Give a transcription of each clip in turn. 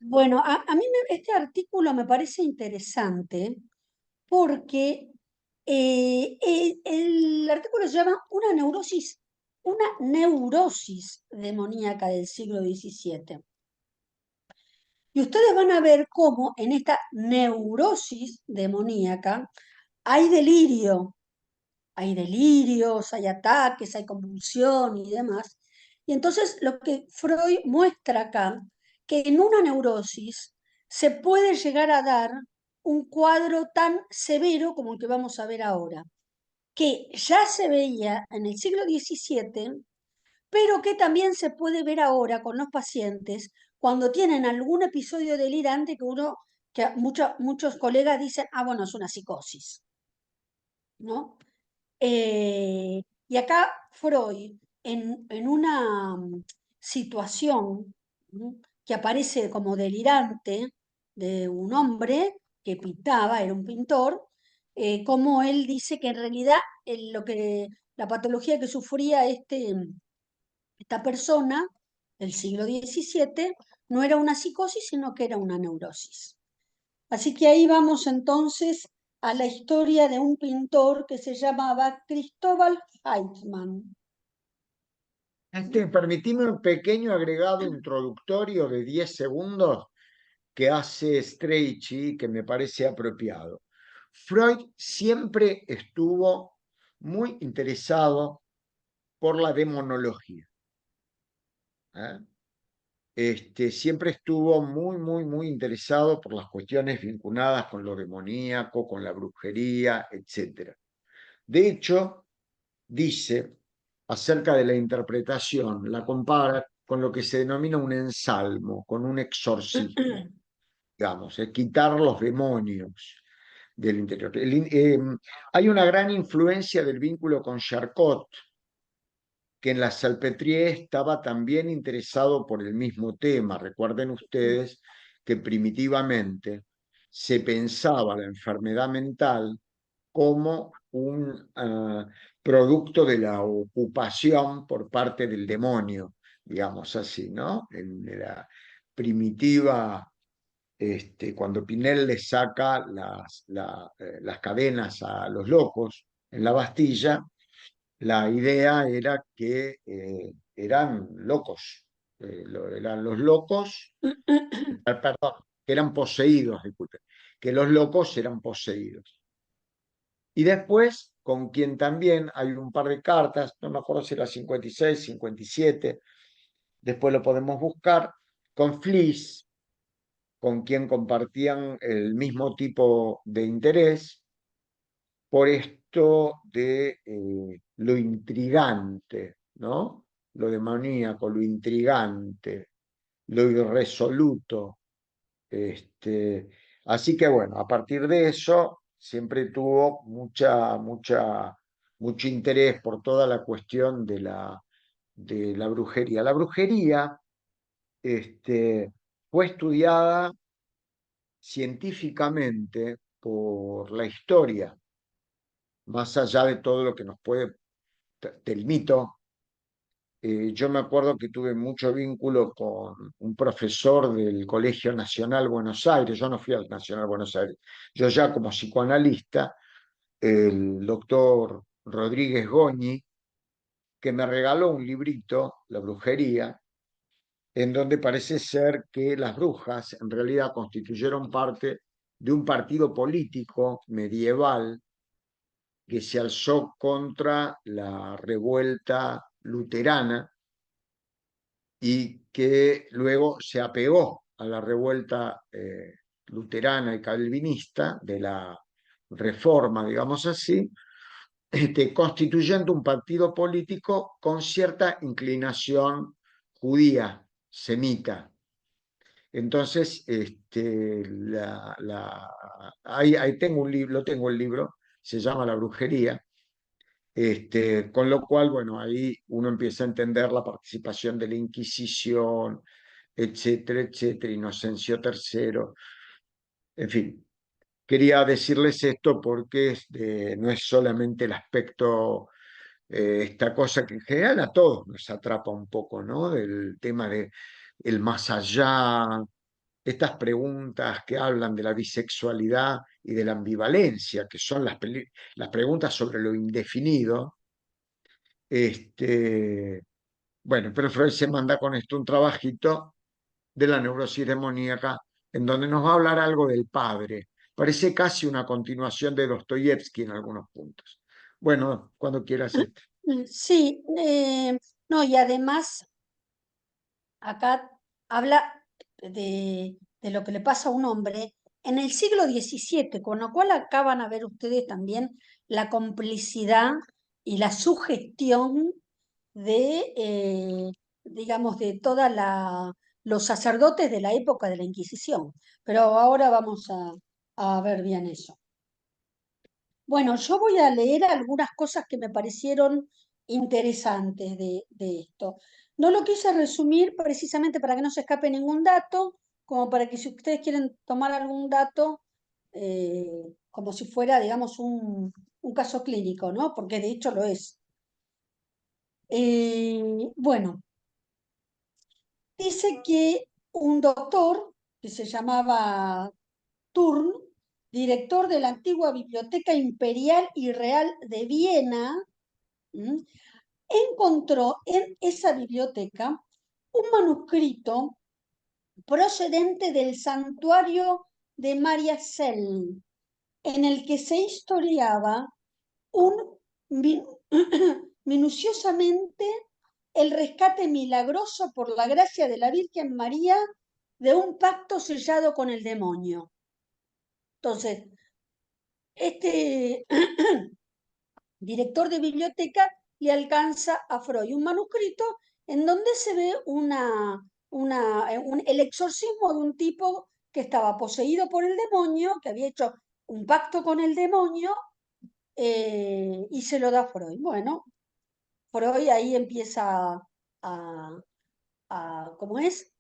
Bueno, a mí este artículo me parece interesante porque el artículo se llama una neurosis demoníaca del siglo XVII. Y ustedes van a ver cómo en esta neurosis demoníaca hay delirio, hay delirios, hay ataques, hay convulsión y demás. Y entonces lo que Freud muestra acá, que en una neurosis se puede llegar a dar un cuadro tan severo como el que vamos a ver ahora, que ya se veía en el siglo XVII, pero que también se puede ver ahora con los pacientes cuando tienen algún episodio delirante que muchos colegas dicen, ah, bueno, es una psicosis, ¿no? Y acá Freud, en una situación, ¿no?, que aparece como delirante de un hombre que pintaba, era un pintor, como él dice que en realidad la patología que sufría esta persona del siglo XVII no era una psicosis, sino que era una neurosis. Así que ahí vamos entonces a la historia de un pintor que se llamaba Cristóbal Heitzmann. Permitime un pequeño agregado introductorio de 10 segundos que hace Strachey que me parece apropiado. Freud siempre estuvo muy interesado por la demonología. ¿Eh? Siempre estuvo muy interesado por las cuestiones vinculadas con lo demoníaco, con la brujería, etc. De hecho, dice acerca de la interpretación, la compara con lo que se denomina un ensalmo, con un exorcismo, digamos, es quitar los demonios del interior. Hay una gran influencia del vínculo con Charcot, que en la Salpêtrière estaba también interesado por el mismo tema. Recuerden ustedes que primitivamente se pensaba la enfermedad mental como un producto de la ocupación por parte del demonio, digamos así, ¿no? En la primitiva, cuando Pinel le saca las cadenas a los locos en la Bastilla, la idea era que eran locos, eran los locos, perdón, que eran poseídos, disculpen, que los locos eran poseídos. Y después, con quien también hay un par de cartas, no me acuerdo si era 56, 57, después lo podemos buscar, con Fliess, con quien compartían el mismo tipo de interés, por esto de lo intrigante, ¿no? Lo demoníaco, lo intrigante, lo irresoluto. Así que bueno, a partir de eso siempre tuvo mucho interés por toda la cuestión de la brujería. La brujería fue estudiada científicamente por la historia, más allá de todo lo que nos puede, del mito. Yo me acuerdo que tuve mucho vínculo con un profesor del Colegio Nacional Buenos Aires. Yo no fui al Nacional Buenos Aires, yo ya como psicoanalista, el doctor Rodríguez Goñi, que me regaló un librito, La brujería, en donde parece ser que las brujas en realidad constituyeron parte de un partido político medieval que se alzó contra la revuelta luterana y que luego se apegó a la revuelta luterana y calvinista de la Reforma, digamos así, constituyendo un partido político con cierta inclinación judía, semita. Entonces, ahí tengo un libro, tengo el libro, se llama La brujería. Con lo cual, bueno, ahí uno empieza a entender la participación de la Inquisición, etcétera, Inocencio III, en fin. Quería decirles esto porque no es solamente el aspecto, esta cosa que en general a todos nos atrapa un poco, ¿no? Del tema de el más allá, estas preguntas que hablan de la bisexualidad y de la ambivalencia, que son las preguntas sobre lo indefinido. Bueno, pero Freud se manda con esto un trabajito de la neurosis demoníaca, en donde nos va a hablar algo del padre. Parece casi una continuación de Dostoyevsky en algunos puntos. Bueno, cuando quieras este. Sí, no, y además acá habla de lo que le pasa a un hombre en el siglo XVII, con lo cual acá van a ver ustedes también la complicidad y la sugestión de, digamos, de toda los sacerdotes de la época de la Inquisición. Pero ahora vamos a ver bien eso. Bueno, yo voy a leer algunas cosas que me parecieron interesantes de esto. No lo quise resumir precisamente para que no se escape ningún dato, como para que si ustedes quieren tomar algún dato, como si fuera, digamos, un caso clínico, ¿no? Porque de hecho lo es. Bueno, dice que un doctor que se llamaba Turn, director de la antigua Biblioteca Imperial y Real de Viena, encontró en esa biblioteca un manuscrito procedente del santuario de Maria Cell, en el que se historiaba un minuciosamente el rescate milagroso por la gracia de la Virgen María de un pacto sellado con el demonio. Entonces, este director de biblioteca le alcanza a Freud un manuscrito en donde se ve el exorcismo de un tipo que estaba poseído por el demonio, que había hecho un pacto con el demonio, y se lo da a Freud. Bueno, Freud ahí empieza ¿cómo es?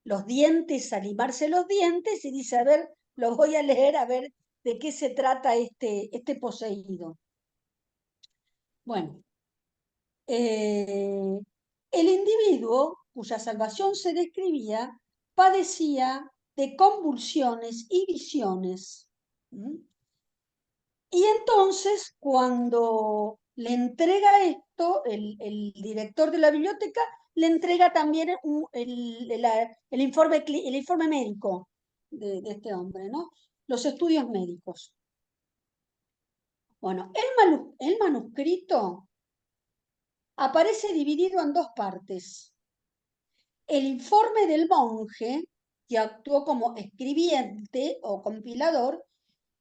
Los dientes, a limarse los dientes y dice, a ver, lo voy a leer a ver de qué se trata este poseído. Bueno, el individuo cuya salvación se describía padecía de convulsiones y visiones. Y entonces, cuando le entrega esto, el director de la biblioteca le entrega también el informe médico de este hombre, ¿no? Los estudios médicos. Bueno, el manuscrito aparece dividido en dos partes. El informe del monje, que actuó como escribiente o compilador,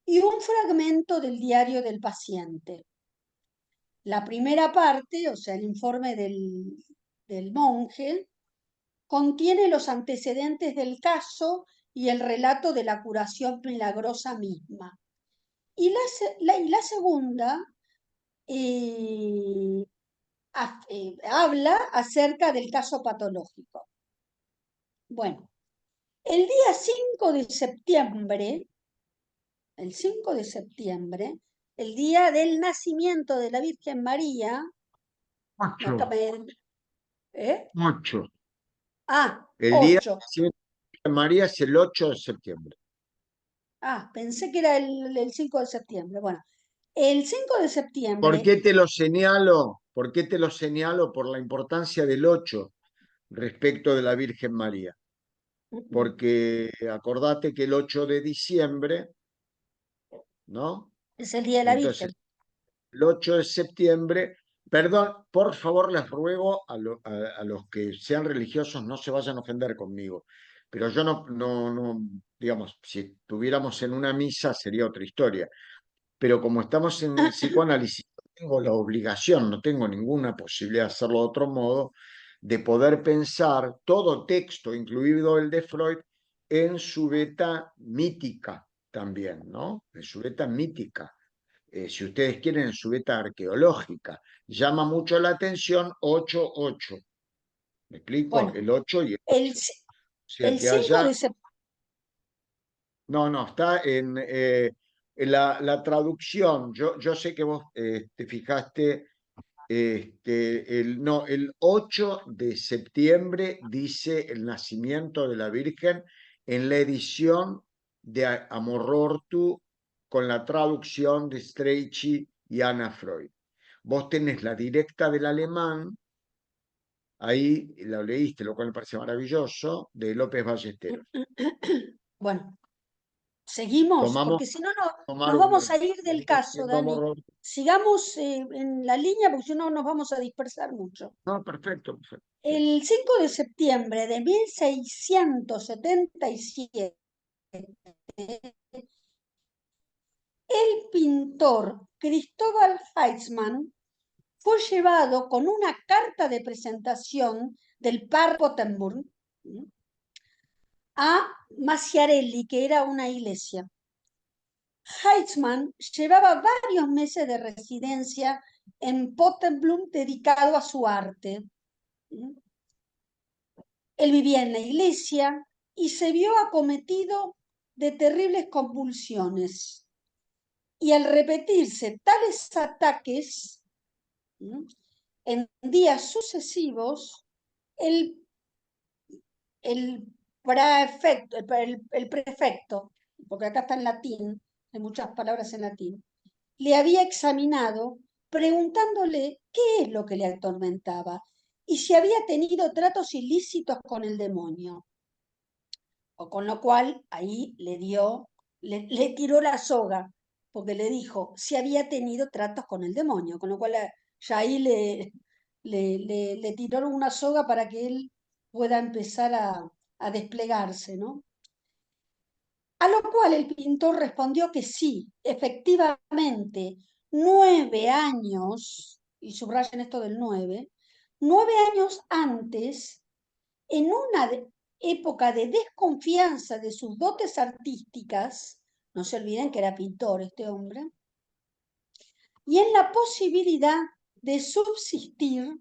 y un fragmento del diario del paciente. La primera parte, o sea, el informe del monje, contiene los antecedentes del caso y el relato de la curación milagrosa misma. Y la segunda eh, habla acerca del caso patológico. Bueno, el día 5 de septiembre, el 5 de septiembre, el día del nacimiento de la Virgen María, Ocho, ¿eh? 8. Ah, El día 8. de María es el 8 de septiembre. Ah, pensé que era el 5 de septiembre. Bueno, el 5 de ¿Por septiembre, qué te lo señalo? ¿Por qué te lo señalo? Por la importancia del 8 respecto de la Virgen María. Porque acordate que el 8 de diciembre, ¿no? es el día de la Entonces, Virgen. el 8 de septiembre, perdón, por favor les ruego a los que sean religiosos no se vayan a ofender conmigo, pero yo no, digamos, si estuviéramos en una misa sería otra historia, pero como estamos en el psicoanálisis, tengo la obligación, no tengo ninguna posibilidad de hacerlo de otro modo, de poder pensar todo texto, incluido el de Freud, en su beta mítica también, ¿no? En su beta mítica. Si ustedes quieren, en su beta arqueológica. Llama mucho la atención 8-8. ¿Me explico? Bueno, El 8 y el el, 8. O sea el que 5 haya. de septiembre, No, está en la traducción. Yo sé que vos te fijaste. El 8 de septiembre dice el nacimiento de la Virgen en la edición de Amorortu con la traducción de Strachey y Anna Freud. Vos tenés la directa del alemán, ahí lo leíste, lo cual me parece maravilloso, de López Ballesteros. Bueno, seguimos, Tomamos porque si no, tomar nos un vamos a ir del venimos caso, haciendo Dani. Amorortu. Sigamos en la línea, porque si no nos vamos a dispersar mucho. No, perfecto, perfecto. Sí. El 5 de septiembre de 1677, el pintor Cristóbal Heitzmann fue llevado con una carta de presentación del par Pottenburg a Maciarelli, que era una iglesia. Heitzmann llevaba varios meses de residencia en Pottenblum dedicado a su arte. Él vivía en la iglesia y se vio acometido de terribles convulsiones. Y al repetirse tales ataques en días sucesivos, el, el, el prefecto, porque acá está en latín, hay muchas palabras en latín, le había examinado preguntándole qué es lo que le atormentaba y si había tenido tratos ilícitos con el demonio. O con lo cual ahí le tiró la soga, porque le dijo si había tenido tratos con el demonio, con lo cual ya ahí le tiró una soga para que él pueda empezar a desplegarse, ¿no? A lo cual el pintor respondió que sí, efectivamente, 9 años, y subrayen esto del 9 años antes, en una época de desconfianza de sus dotes artísticas, no se olviden que era pintor este hombre, y en la posibilidad de subsistir,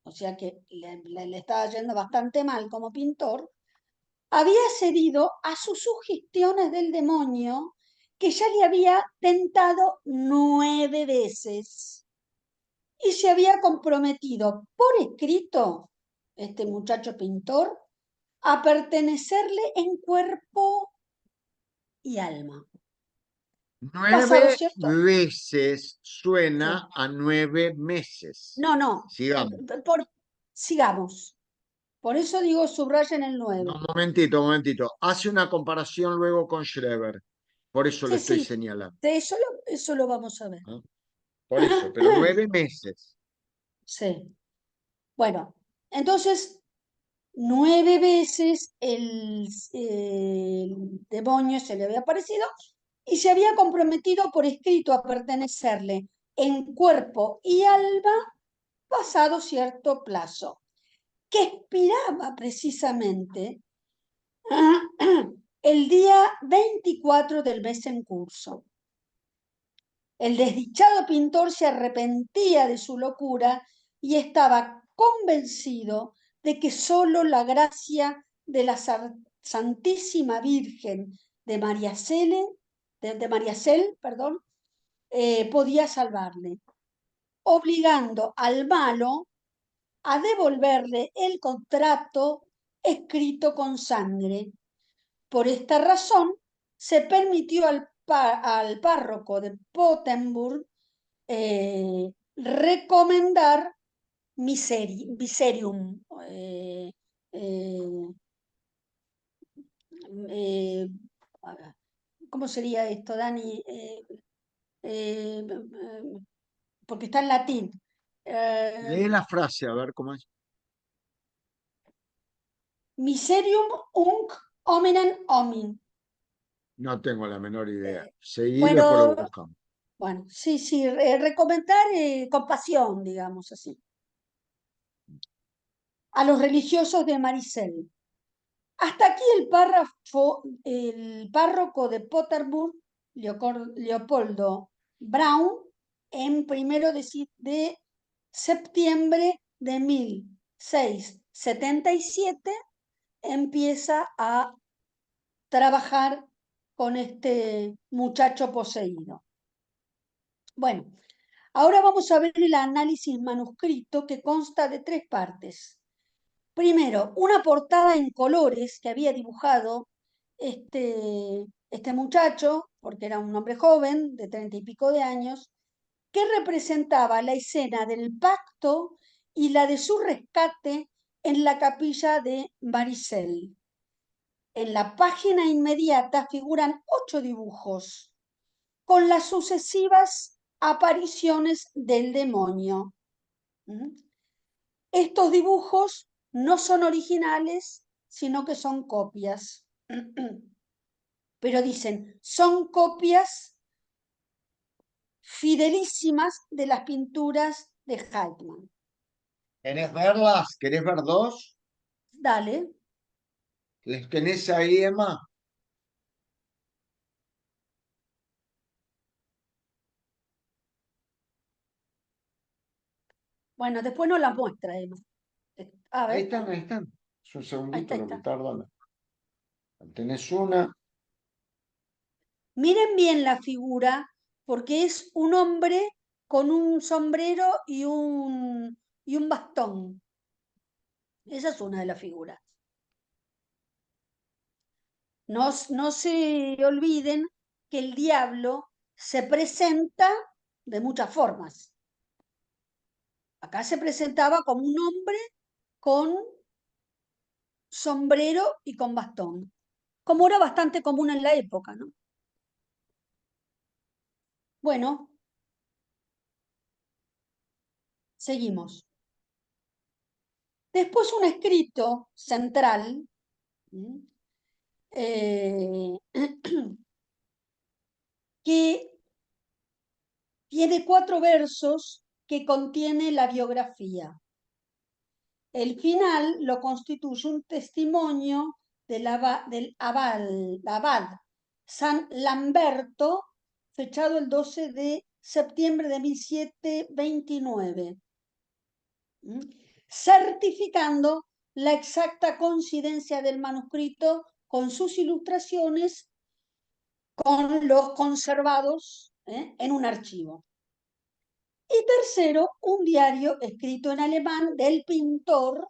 o sea que le estaba yendo bastante mal como pintor, había cedido a sus sugestiones del demonio que ya le había tentado 9 veces y se había comprometido por escrito, este muchacho pintor, a pertenecerle en cuerpo y alma. Pasado, 9 ¿cierto? veces Sí. suena a 9 meses. No, no, Sigamos. sigamos. Por eso digo subrayen el No, 9. un momentito, un momentito. Hace una comparación luego con Schreber. Por eso lo Sí, estoy sí, señalando. de eso lo vamos a ver. ¿No? Por eso, pero 9 meses. Sí. Bueno, entonces 9 veces el demonio se le había aparecido y se había comprometido por escrito a pertenecerle en cuerpo y alma pasado cierto plazo, que expiraba precisamente el día 24 del mes en curso. El desdichado pintor se arrepentía de su locura y estaba convencido de que sólo la gracia de la Santísima Virgen de Mariacel, perdón, podía salvarle, obligando al malo a devolverle el contrato escrito con sangre. Por esta razón, se permitió al párroco de Pottenburg recomendar miserium. Eh, eh, ¿Cómo sería esto, Dani? Eh, porque está en latín. Eh, Lee la frase, a ver cómo es. Miserium unc hominem homin. No tengo la menor idea. Eh, Seguí, después lo bueno, buscamos. bueno, sí, sí, recomendar compasión, digamos así, a los religiosos de Maricel. Hasta aquí el párroco de Potterburg, Leopoldo Brown, en 1 de septiembre de 1677, empieza a trabajar con este muchacho poseído. Bueno, ahora vamos a ver el análisis manuscrito que consta de 3 partes. primero, una portada en colores que había dibujado este muchacho, porque era un hombre joven, de 30 y pico de años, que representaba la escena del pacto y la de su rescate en la capilla de Maricel. En la página inmediata figuran 8 dibujos con las sucesivas apariciones del demonio. Estos dibujos no son originales, sino que son copias. Pero dicen, son copias fidelísimas de las pinturas de Heitmann. ¿Querés verlas? ¿Querés ver dos? Dale. ¿Les tenés ahí, Emma? Bueno, después nos las muestra, Emma. A Ahí ver, están, ahí están. Es un ahí está, segundito ahí lo que está. tardan. Tenés una. Miren bien la figura, porque es un hombre con un sombrero y un bastón. Esa es una de las figuras. No se olviden que el diablo se presenta de muchas formas. Acá se presentaba como un hombre con sombrero y con bastón, como era bastante común en la época, ¿no? Bueno, seguimos. Después un escrito central eh, que tiene 4 versos que contiene la biografía. El final lo constituye un testimonio del abad San Lamberto, fechado el 12 de septiembre de 1729, certificando la exacta coincidencia del manuscrito con sus ilustraciones con los conservados en un archivo. Y tercero, un diario escrito en alemán del pintor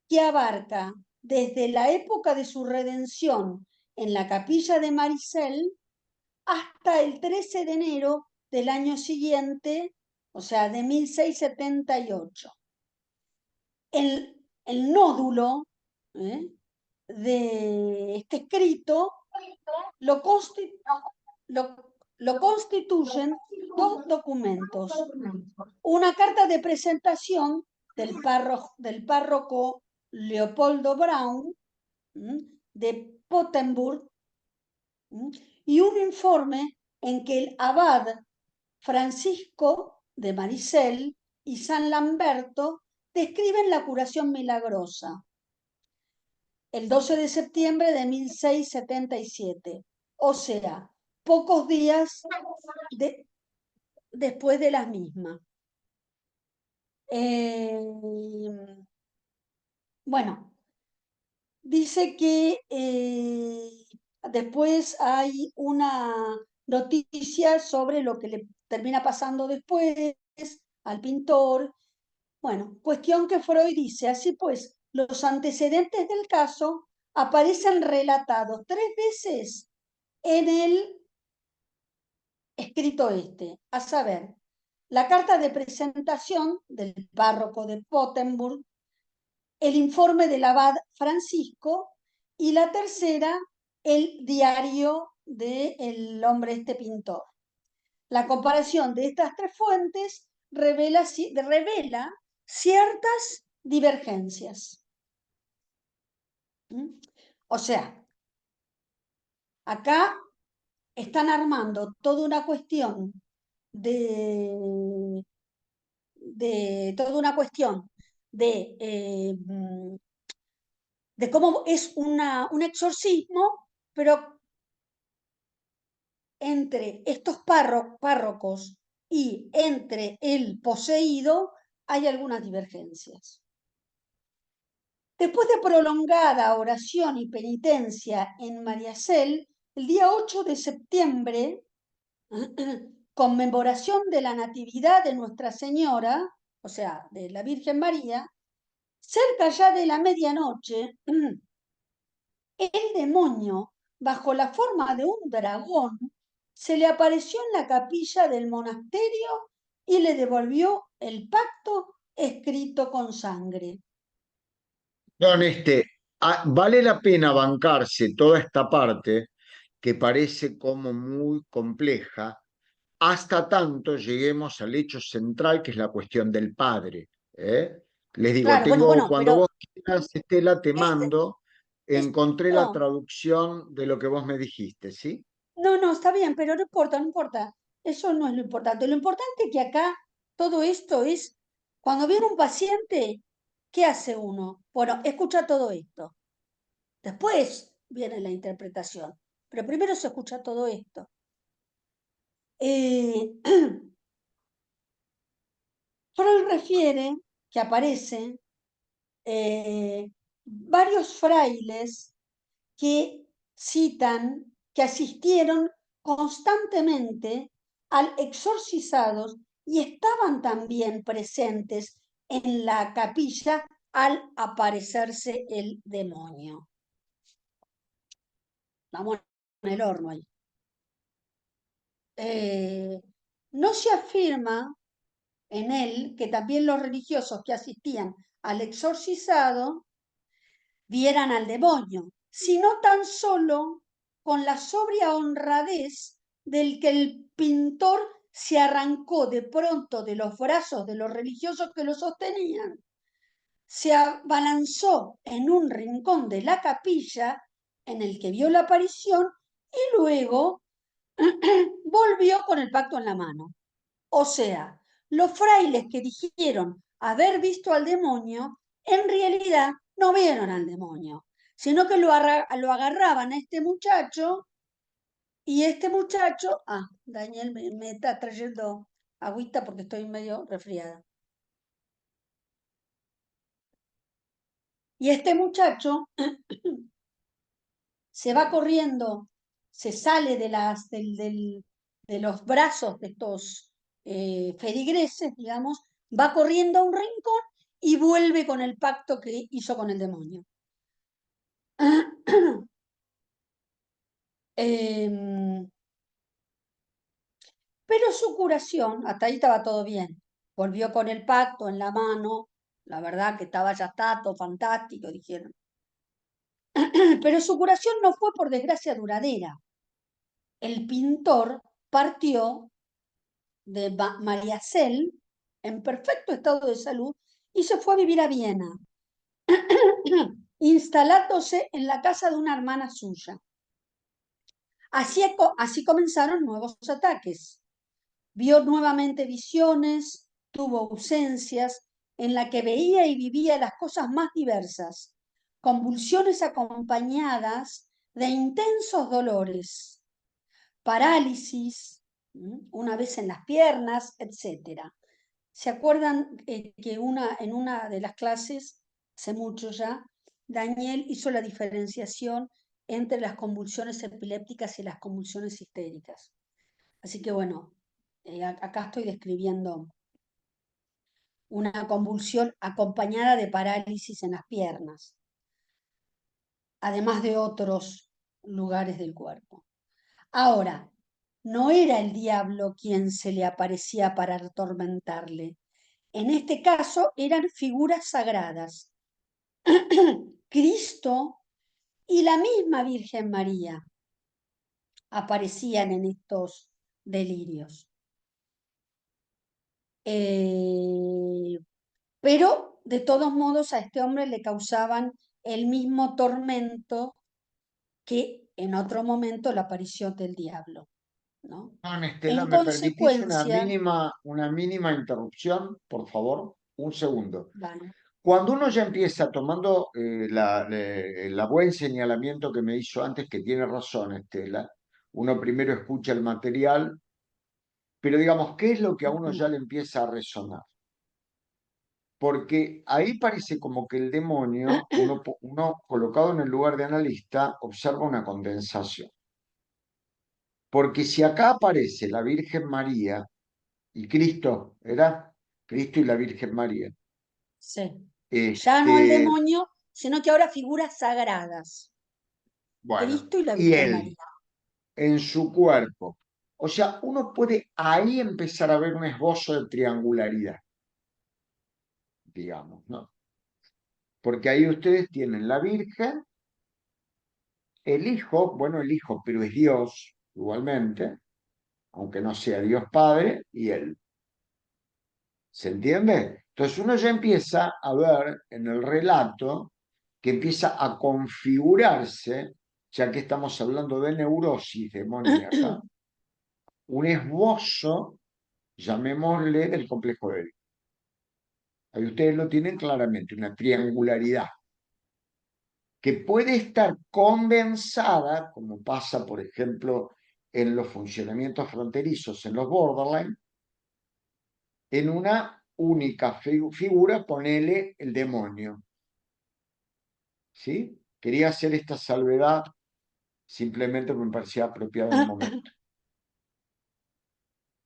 que abarca desde la época de su redención en la capilla de Maricel hasta el 13 de enero del año siguiente, o sea, de 1678. El nódulo de este escrito lo, lo, lo constituyen 2 documentos. Una carta de presentación del párroco Leopoldo Braun de Pottenburg y un informe en que el abad Francisco de Maricel y San Lamberto describen la curación milagrosa el 12 de septiembre de 1677, o sea, pocos días después de las mismas. Bueno, dice que después hay una noticia sobre lo que le termina pasando después al pintor. Bueno, cuestión que Freud dice, así pues, los antecedentes del caso aparecen relatados 3 veces en el escrito a saber, la carta de presentación del párroco de Pottenburg, el informe del abad Francisco y la tercera, el diario del hombre pintor. La comparación de estas 3 fuentes revela ciertas divergencias. O sea, acá están armando toda una cuestión de toda una cuestión de cómo es un exorcismo, pero entre estos párrocos y entre el poseído hay algunas divergencias. Después de prolongada oración y penitencia en Mariazell, el día 8 de septiembre, conmemoración de la Natividad de Nuestra Señora, o sea, de la Virgen María, Cerca ya de la medianoche, el demonio, bajo la forma de un dragón, se le apareció en la capilla del monasterio y le devolvió el pacto escrito con sangre. Don, vale la pena bancarse toda esta parte que parece como muy compleja, hasta tanto lleguemos al hecho central, que es la cuestión del padre. ¿Eh? Les digo, Claro, bueno, bueno, cuando pero vos quieras, Estela, te este, mando, encontré la esto, traducción de lo que vos me dijiste, ¿sí? no, no, está bien, pero no importa, no importa. Eso no es lo importante. Lo importante es que acá todo esto es, cuando viene un paciente, ¿qué hace uno? Bueno, escucha todo esto. Después viene la interpretación, pero primero se escucha todo esto. Eh, Freud refiere que aparecen varios frailes que citan que asistieron constantemente al exorcizados y estaban también presentes en la capilla al aparecerse el demonio. Estamos en el horno ahí. No se afirma en él que también los religiosos que asistían al exorcizado vieran al demonio, sino tan solo con la sobria honradez del que el pintor se arrancó de pronto de los brazos de los religiosos que lo sostenían, se abalanzó en un rincón de la capilla en el que vio la aparición y luego volvió con el pacto en la mano. O sea, los frailes que dijeron haber visto al demonio, en realidad no vieron al demonio, sino que lo agarraban a este muchacho y este muchacho, Daniel me está trayendo agüita porque estoy medio resfriada. Y este muchacho se va corriendo, se sale de los brazos de estos feligreses, digamos, va corriendo a un rincón y vuelve con el pacto que hizo con el demonio. Em, pero su curación, hasta ahí estaba todo bien. Volvió con el pacto en la mano, la verdad que estaba ya está, todo fantástico, dijeron. Pero su curación no fue por desgracia duradera. El pintor partió de María Cel en perfecto estado de salud y se fue a vivir a Viena, instalándose en la casa de una hermana suya. Así comenzaron nuevos ataques. Vio nuevamente visiones, tuvo ausencias en la que veía y vivía las cosas más diversas, convulsiones acompañadas de intensos dolores, parálisis, una vez en las piernas, etcétera. ¿Se acuerdan que en una de las clases, hace mucho ya, Daniel hizo la diferenciación entre las convulsiones epilépticas y las convulsiones histéricas? Así que bueno, acá estoy describiendo una convulsión acompañada de parálisis en las piernas, además de otros lugares del cuerpo. Ahora, no era el diablo quien se le aparecía para atormentarle. En este caso eran figuras sagradas, Cristo y la misma Virgen María aparecían en estos delirios. Eh, pero de todos modos a este hombre le causaban el mismo tormento que en otro momento la aparición del diablo, ¿no? Don, Estela, En ¿me permitís consecuencia, una mínima interrupción, por favor? Un segundo. bueno, Cuando uno ya empieza tomando la buen señalamiento que me hizo antes, que tiene razón, Estela, uno primero escucha el material, pero digamos, ¿qué es lo que a uno ya le empieza a resonar? Porque ahí parece como que el demonio, uno colocado en el lugar de analista, observa una condensación. Porque si acá aparece la Virgen María y Cristo, ¿era? Cristo y la Virgen María. sí, Ya no el Este, demonio, sino que ahora figuras sagradas. bueno, Cristo y la y Virgen él María. en su cuerpo. O sea, uno puede ahí empezar a ver un esbozo de triangularidad, digamos, ¿no? Porque ahí ustedes tienen la Virgen, el Hijo, bueno, el Hijo, pero es Dios igualmente, aunque no sea Dios Padre, y él. ¿Se entiende? Entonces uno ya empieza a ver en el relato que empieza a configurarse, ya que estamos hablando de neurosis demoníaca, un esbozo, llamémosle, del complejo de Edipo. Ahí ustedes lo tienen claramente, una triangularidad que puede estar condensada, como pasa, por ejemplo, en los funcionamientos fronterizos, en los borderline, en una única figura, ponele el demonio. ¿Sí? Quería hacer esta salvedad simplemente porque me parecía apropiado el momento.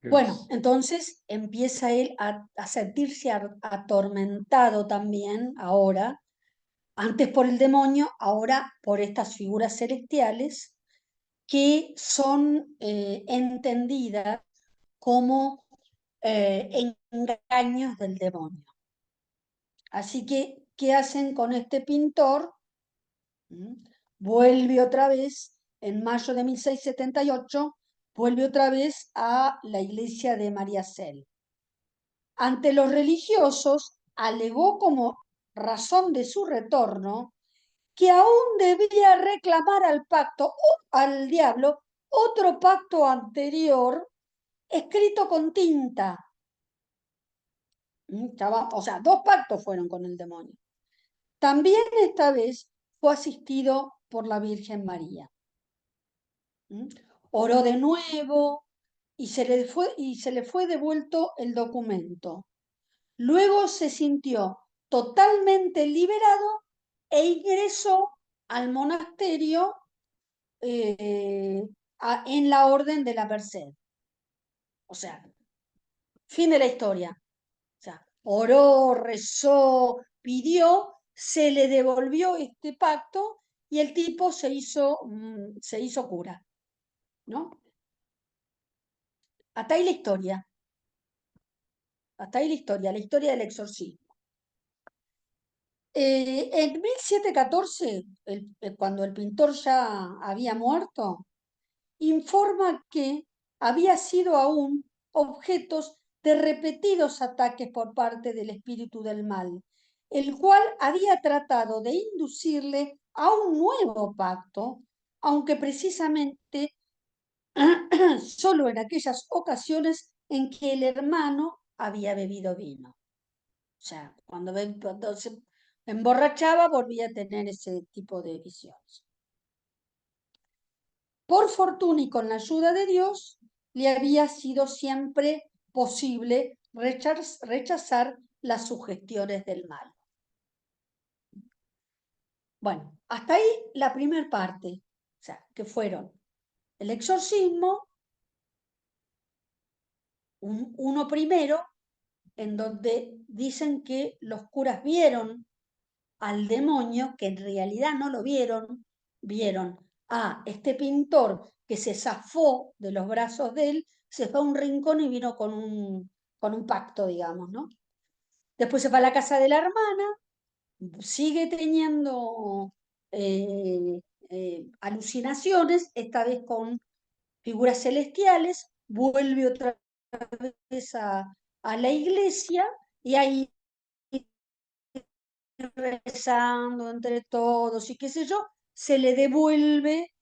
Bueno, Gracias. entonces empieza él a sentirse atormentado también ahora, antes por el demonio, ahora por estas figuras celestiales que son entendidas como engaños del demonio. Así que, ¿qué hacen con este pintor? ¿Mm? Vuelve otra vez, en mayo de 1678, vuelve otra vez a la iglesia de María Cel. Ante los religiosos, alegó como razón de su retorno que aún debía reclamar al pacto o al diablo otro pacto anterior escrito con tinta. O sea, dos pactos fueron con el demonio. También esta vez fue asistido por la Virgen María. Oró de nuevo y se le fue devuelto el documento. Luego se sintió totalmente liberado e ingresó al monasterio en la Orden de la Merced. O sea, fin de la historia. O sea, oró, rezó, pidió, se le devolvió este pacto y el tipo se hizo cura, ¿no? Hasta ahí la historia. Hasta ahí la historia del exorcismo. En 1714, cuando el pintor ya había muerto, informa que había sido aún objetos de repetidos ataques por parte del espíritu del mal, el cual había tratado de inducirle a un nuevo pacto, aunque precisamente solo en aquellas ocasiones en que el hermano había bebido vino. O sea, cuando se emborrachaba volvía a tener ese tipo de visiones. Por fortuna y con la ayuda de Dios, le había sido siempre posible rechazar las sugestiones del mal. Bueno, hasta ahí la primera parte, o sea, que fueron el exorcismo, uno primero, en donde dicen que los curas vieron al demonio, que en realidad no lo vieron, vieron a este pintor que se zafó de los brazos de él, se fue a un rincón y vino con un pacto, digamos, ¿no? Después se va a la casa de la hermana, sigue teniendo alucinaciones, esta vez con figuras celestiales, vuelve otra vez a la iglesia y ahí rezando entre todos y qué sé yo, se le devuelve,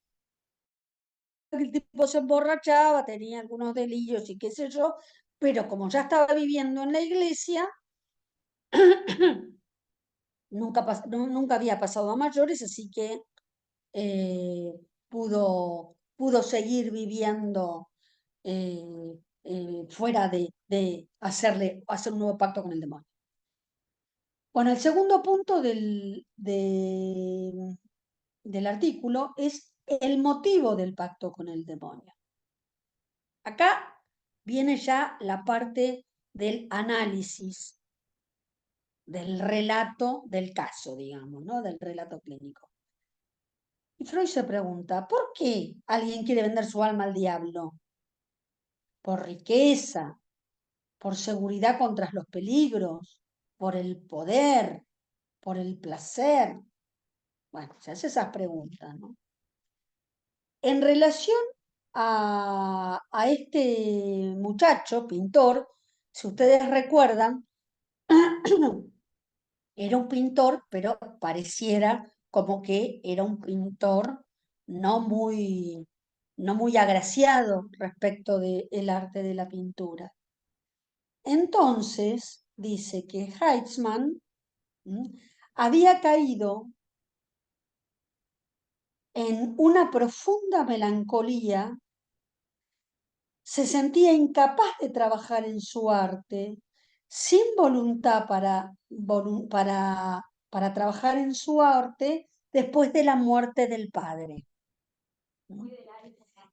el tipo se emborrachaba, tenía algunos delirios y qué sé yo, pero como ya estaba viviendo en la iglesia, nunca había pasado a mayores, así que eh, pudo seguir viviendo fuera de hacer un nuevo pacto con el demonio. Bueno, el segundo punto del artículo es el motivo del pacto con el demonio. Acá viene ya la parte del análisis del relato del caso, digamos, ¿no? Del relato clínico. Y Freud se pregunta, ¿por qué alguien quiere vender su alma al diablo? ¿Por riqueza? ¿Por seguridad contra los peligros? ¿Por el poder? ¿Por el placer? Bueno, se hace esas preguntas, ¿no? En relación a este muchacho, pintor, si ustedes recuerdan, era un pintor, pero pareciera como que era un pintor no muy, no muy agraciado respecto del arte de la pintura. Entonces, dice que Heitzman había caído en una profunda melancolía, se sentía incapaz de trabajar en su arte, sin voluntad para trabajar en su arte después de la muerte del padre.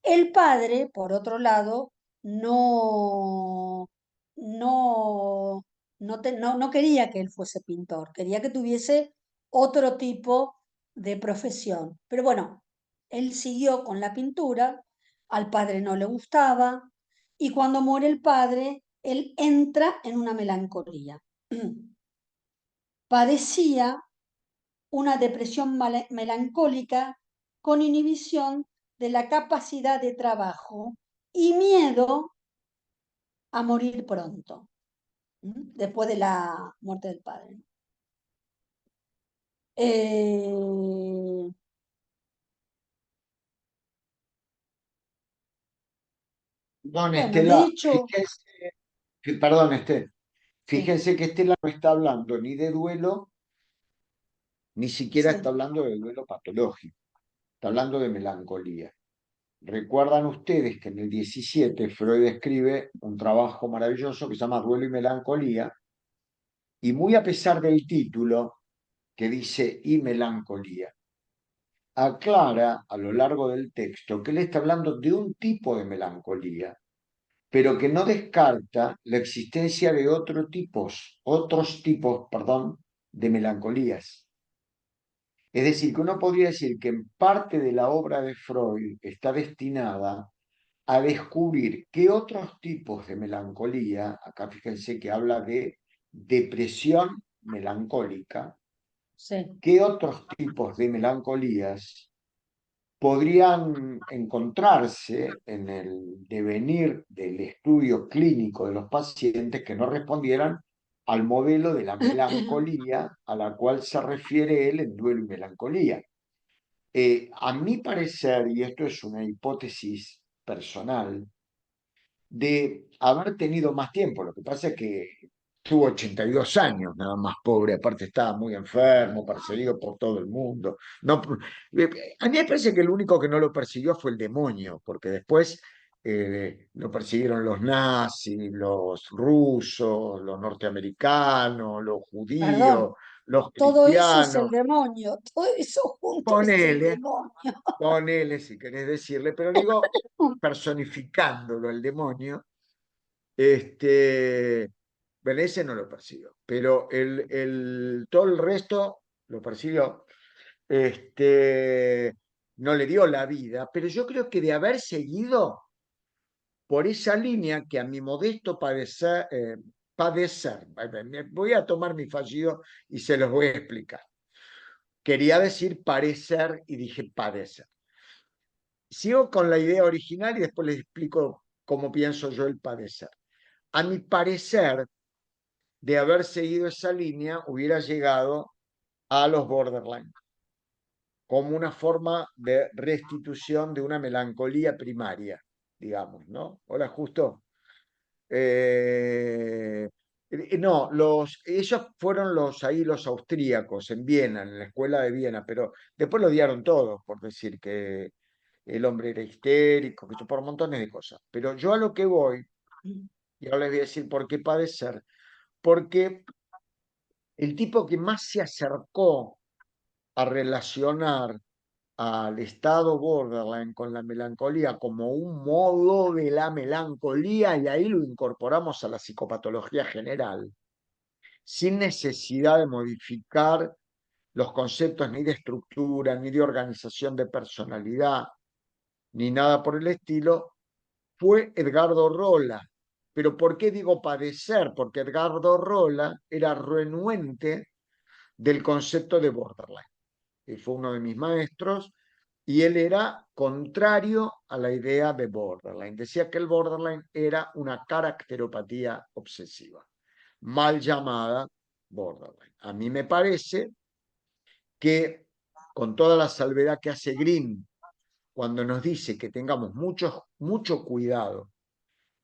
El padre, por otro lado, no, no, no quería que él fuese pintor, quería que tuviese otro tipo de profesión. Pero bueno, él siguió con la pintura, al padre no le gustaba, y cuando muere el padre, él entra en una melancolía. Padecía una depresión melancólica con inhibición de la capacidad de trabajo y miedo a morir pronto, después de la muerte del padre. Eh, Perdón, bueno, de Estela, hecho, perdón, Estela, sí, fíjense que Estela no está hablando ni de duelo, ni siquiera está sí, hablando de duelo patológico, está hablando de melancolía. Recuerdan ustedes que en el 17 Freud escribe un trabajo maravilloso que se llama Duelo y Melancolía, y muy a pesar del título que dice y melancolía, aclara a lo largo del texto que él está hablando de un tipo de melancolía, pero que no descarta la existencia de otros tipos, perdón, de melancolías. Es decir, que uno podría decir que en parte de la obra de Freud está destinada a descubrir qué otros tipos de melancolía, acá fíjense que habla de depresión melancólica, sí. qué otros tipos de melancolías podrían encontrarse en el devenir del estudio clínico de los pacientes que no respondieran al modelo de la melancolía a la cual se refiere él en Duelo y Melancolía. A mi parecer, y esto es una hipótesis personal, de haber tenido más tiempo. Lo que pasa es que tuvo 82 años, nada más pobre, aparte estaba muy enfermo, perseguido por todo el mundo. No, a mí me parece que el único que no lo persiguió fue el demonio, porque después lo persiguieron los nazis, los rusos, los norteamericanos, los judíos, Perdón, los todo eso es cristianos. el demonio, todo eso junto es el Ponele, demonio. ponele si querés decirle, pero digo personificándolo el demonio. Ese no lo persiguió, pero todo el resto lo persiguió. No le dio la vida, pero yo creo que de haber seguido por esa línea que a mi modesto padecer, voy a tomar mi fallido y se los voy a explicar. Quería decir parecer y dije padecer. Sigo con la idea original y después les explico cómo pienso yo el padecer. A mi parecer, de haber seguido esa línea, hubiera llegado a los borderline, como una forma de restitución de una melancolía primaria, digamos, ¿no? Hola, justo. No, ellos fueron los austríacos en Viena, en la escuela de Viena, pero después lo odiaron todos por decir que el hombre era histérico, que por montones de cosas. Pero yo a lo que voy, y ahora les voy a decir por qué padecer, porque el tipo que más se acercó a relacionar al estado borderline con la melancolía como un modo de la melancolía, y ahí lo incorporamos a la psicopatología general, sin necesidad de modificar los conceptos ni de estructura, ni de organización de personalidad, ni nada por el estilo, fue Edgardo Rolla. Pero ¿por qué digo padecer? Porque Edgardo Rolla era renuente del concepto de borderline. Y fue uno de mis maestros y él era contrario a la idea de borderline. Decía que el borderline era una caracteropatía obsesiva, mal llamada borderline. A mí me parece que, con toda la salvedad que hace Green cuando nos dice que tengamos mucho cuidado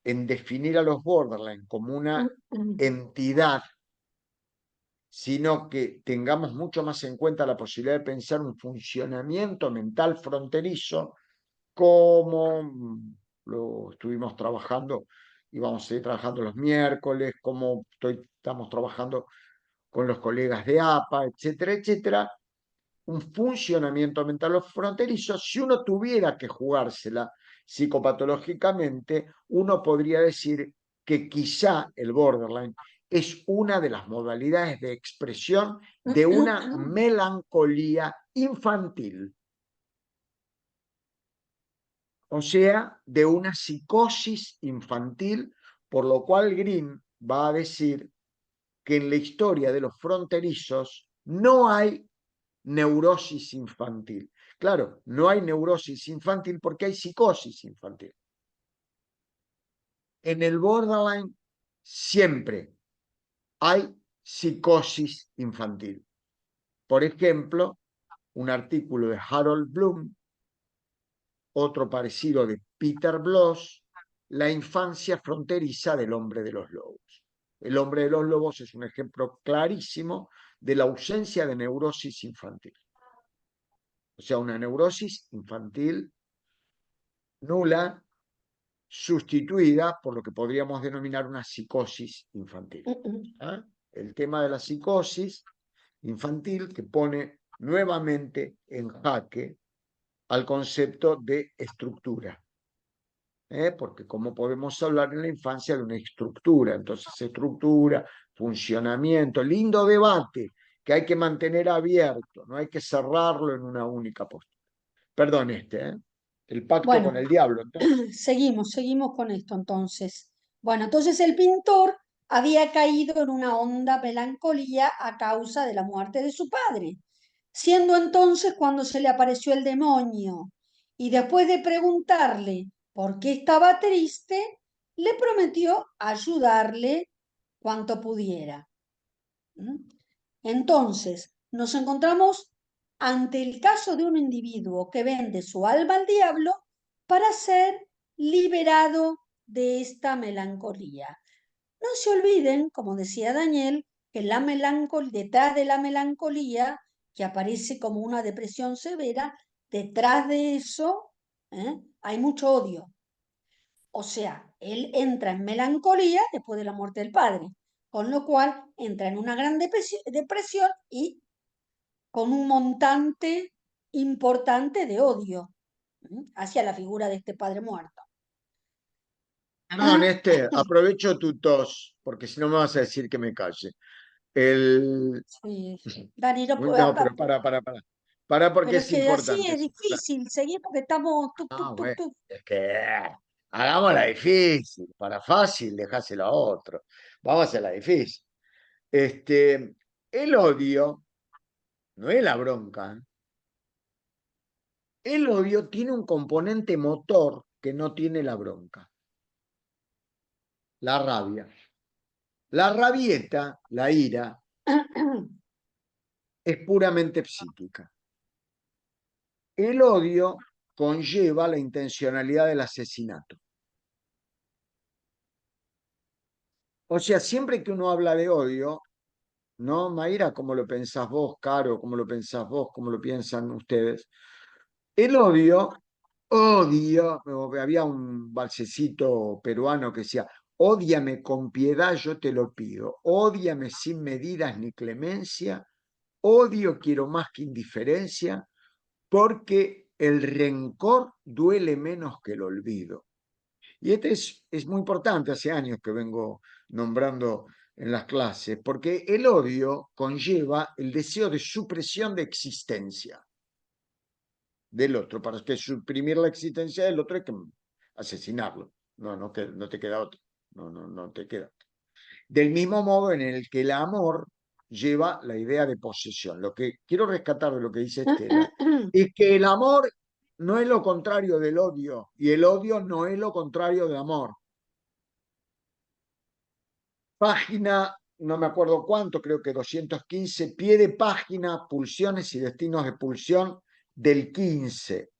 en definir a los borderline como una entidad, sino que tengamos mucho más en cuenta la posibilidad de pensar un funcionamiento mental fronterizo, como lo estuvimos trabajando y vamos a seguir trabajando los miércoles, como estamos trabajando con los colegas de APA, etcétera, etcétera. Un funcionamiento mental fronterizo, si uno tuviera que jugársela psicopatológicamente, uno podría decir que quizá el borderline es una de las modalidades de expresión de una melancolía infantil, o sea, de una psicosis infantil, por lo cual Green va a decir que en la historia de los fronterizos no hay neurosis infantil. Claro, no hay neurosis infantil porque hay psicosis infantil. En el borderline siempre hay psicosis infantil. Por ejemplo, un artículo de Harold Bloom, otro parecido de Peter Bloss, La infancia fronteriza del hombre de los lobos. El hombre de los lobos es un ejemplo clarísimo de la ausencia de neurosis infantil. O sea, una neurosis infantil nula, sustituida por lo que podríamos denominar una psicosis infantil. ¿Eh? El tema de la psicosis infantil que pone nuevamente en jaque al concepto de estructura. Porque cómo podemos hablar en la infancia de una estructura, entonces estructura, funcionamiento, lindo debate que hay que mantener abierto, no hay que cerrarlo en una única postura. Perdón, el pacto con Bueno, el diablo. Entonces, seguimos con esto entonces. Bueno, entonces el pintor había caído en una honda melancolía a causa de la muerte de su padre, siendo entonces cuando se le apareció el demonio y después de preguntarle por qué estaba triste, le prometió ayudarle cuanto pudiera. ¿Mm? Entonces, nos encontramos ante el caso de un individuo que vende su alma al diablo para ser liberado de esta melancolía. No se olviden, como decía Daniel, que detrás de la melancolía, que aparece como una depresión severa, detrás de eso hay mucho odio. O sea, él entra en melancolía después de la muerte del padre, con lo cual entra en una gran depresión y con un montante importante de odio hacia la figura de este padre muerto. perdón, aprovecho tu tos, porque si no me vas a decir que me calle. El... Sí. Dani, no puedo, No, pero para. Para porque pero es es que así importante. es difícil seguir porque estamos Ah, bueno, tuc. es que hagámosla difícil. Para fácil, dejáselo a otro. Vamos a hacerla difícil. El odio no es la bronca. El odio tiene un componente motor que no tiene la bronca. La rabia. La rabieta, la ira, es puramente psíquica. El odio conlleva la intencionalidad del asesinato. O sea, siempre que uno habla de odio, ¿no, Mayra? ¿Cómo lo pensás vos, Caro? ¿Cómo lo pensás vos? ¿Cómo lo piensan ustedes? El odio, había un balsecito peruano que decía, ódiame con piedad, yo te lo pido, ódiame sin medidas ni clemencia, odio quiero más que indiferencia, porque el rencor duele menos que el olvido. Y es muy importante, hace años que vengo nombrando en las clases, porque el odio conlleva el deseo de supresión de existencia del otro. Para que suprimir la existencia del otro hay que asesinarlo. No te queda otro. No te queda. Del mismo modo en el que el amor lleva la idea de posesión. Lo que quiero rescatar de lo que dice Estela es que el amor no es lo contrario del odio y el odio no es lo contrario del amor. Página, no me acuerdo cuánto, creo que 215, pie de página, pulsiones y destinos de pulsión del 15,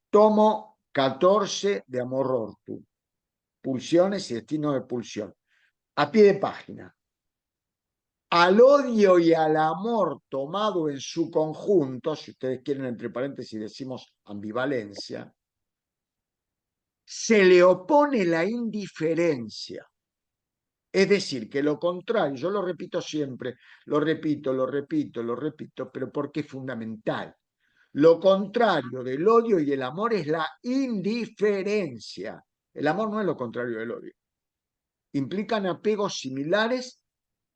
tomo 14 de Amor Ortu, pulsiones y destinos de pulsión, a pie de página. Al odio y al amor tomado en su conjunto, si ustedes quieren entre paréntesis decimos ambivalencia, se le opone la indiferencia. Es decir, que lo contrario, yo lo repito siempre, lo repito, pero porque es fundamental. Lo contrario del odio y el amor es la indiferencia. El amor no es lo contrario del odio. Implican apegos similares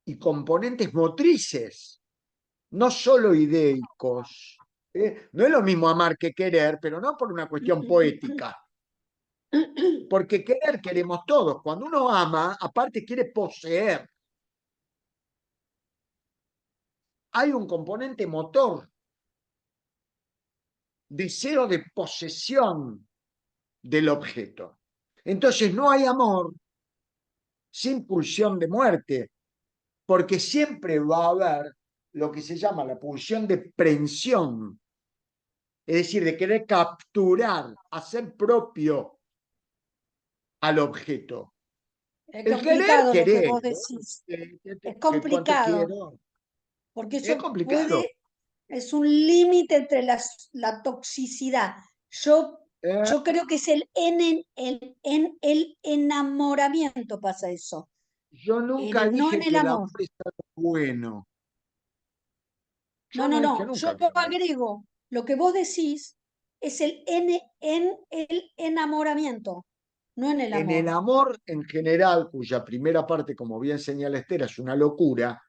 y componentes motrices, no solo ideicos. No es lo mismo amar que querer, pero no por una cuestión poética. Porque querer queremos todos. Cuando uno ama, aparte quiere poseer. Hay un componente motor, deseo de posesión del objeto. Entonces no hay amor sin pulsión de muerte, porque siempre va a haber lo que se llama la pulsión de prensión, es decir, de querer capturar, hacer propio al objeto. Es El querer, complicado lo que querer, vos decís. Es que cuánto complicado, quiero, porque es eso complicado. puede, es un límite entre la toxicidad. Yo, Eh, yo creo que es en el enamoramiento pasa eso, yo nunca no en dije el que el amor. amor es algo bueno. No, Yo no, no dije no, nunca yo que el amor. agrego, lo que vos decís es en el enamoramiento, no en el En el amor. amor en general, cuya primera parte, como bien señala Esther, es una locura,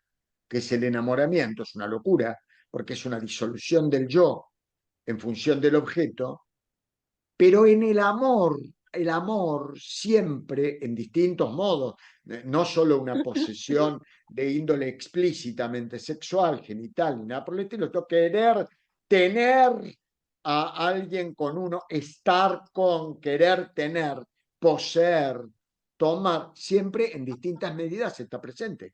que es el enamoramiento, es una locura, porque es una disolución del yo en función del objeto, pero en el amor siempre en distintos modos, no solo una posesión de índole explícitamente sexual, genital, ni nada por el estilo, esto querer tener a alguien con uno, estar con, querer tener, poseer, tomar, siempre en distintas medidas está presente.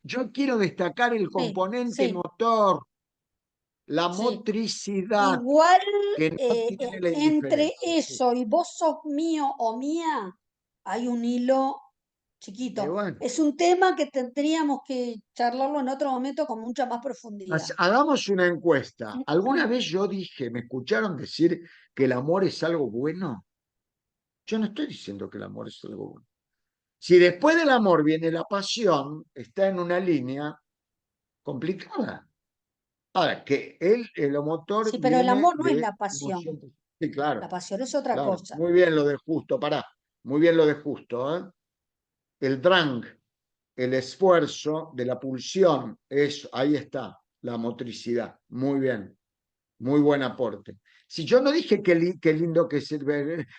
Yo quiero destacar el Sí, componente sí, motor, la sí. motricidad, Igual que no tiene la entre indiferencia. Sí. eso y vos sos mío o mía, hay un hilo Y chiquito. bueno, Es un tema que tendríamos que charlarlo en otro momento con mucha más profundidad. hagamos una encuesta. ¿Alguna vez yo dije, me escucharon decir que el amor es algo bueno? Yo no estoy diciendo que el amor es algo bueno. Si después del amor viene la pasión, está en una línea complicada. Ahora, que el motor Sí, pero el viene amor no es de la pasión. emoción. Sí, claro, La pasión es otra claro. cosa. Muy bien lo de justo, pará. Muy bien lo de justo, ¿eh? El drang, el esfuerzo de la pulsión, eso, ahí está, la motricidad. Muy bien. Muy buen aporte. Si yo no dije qué lindo que es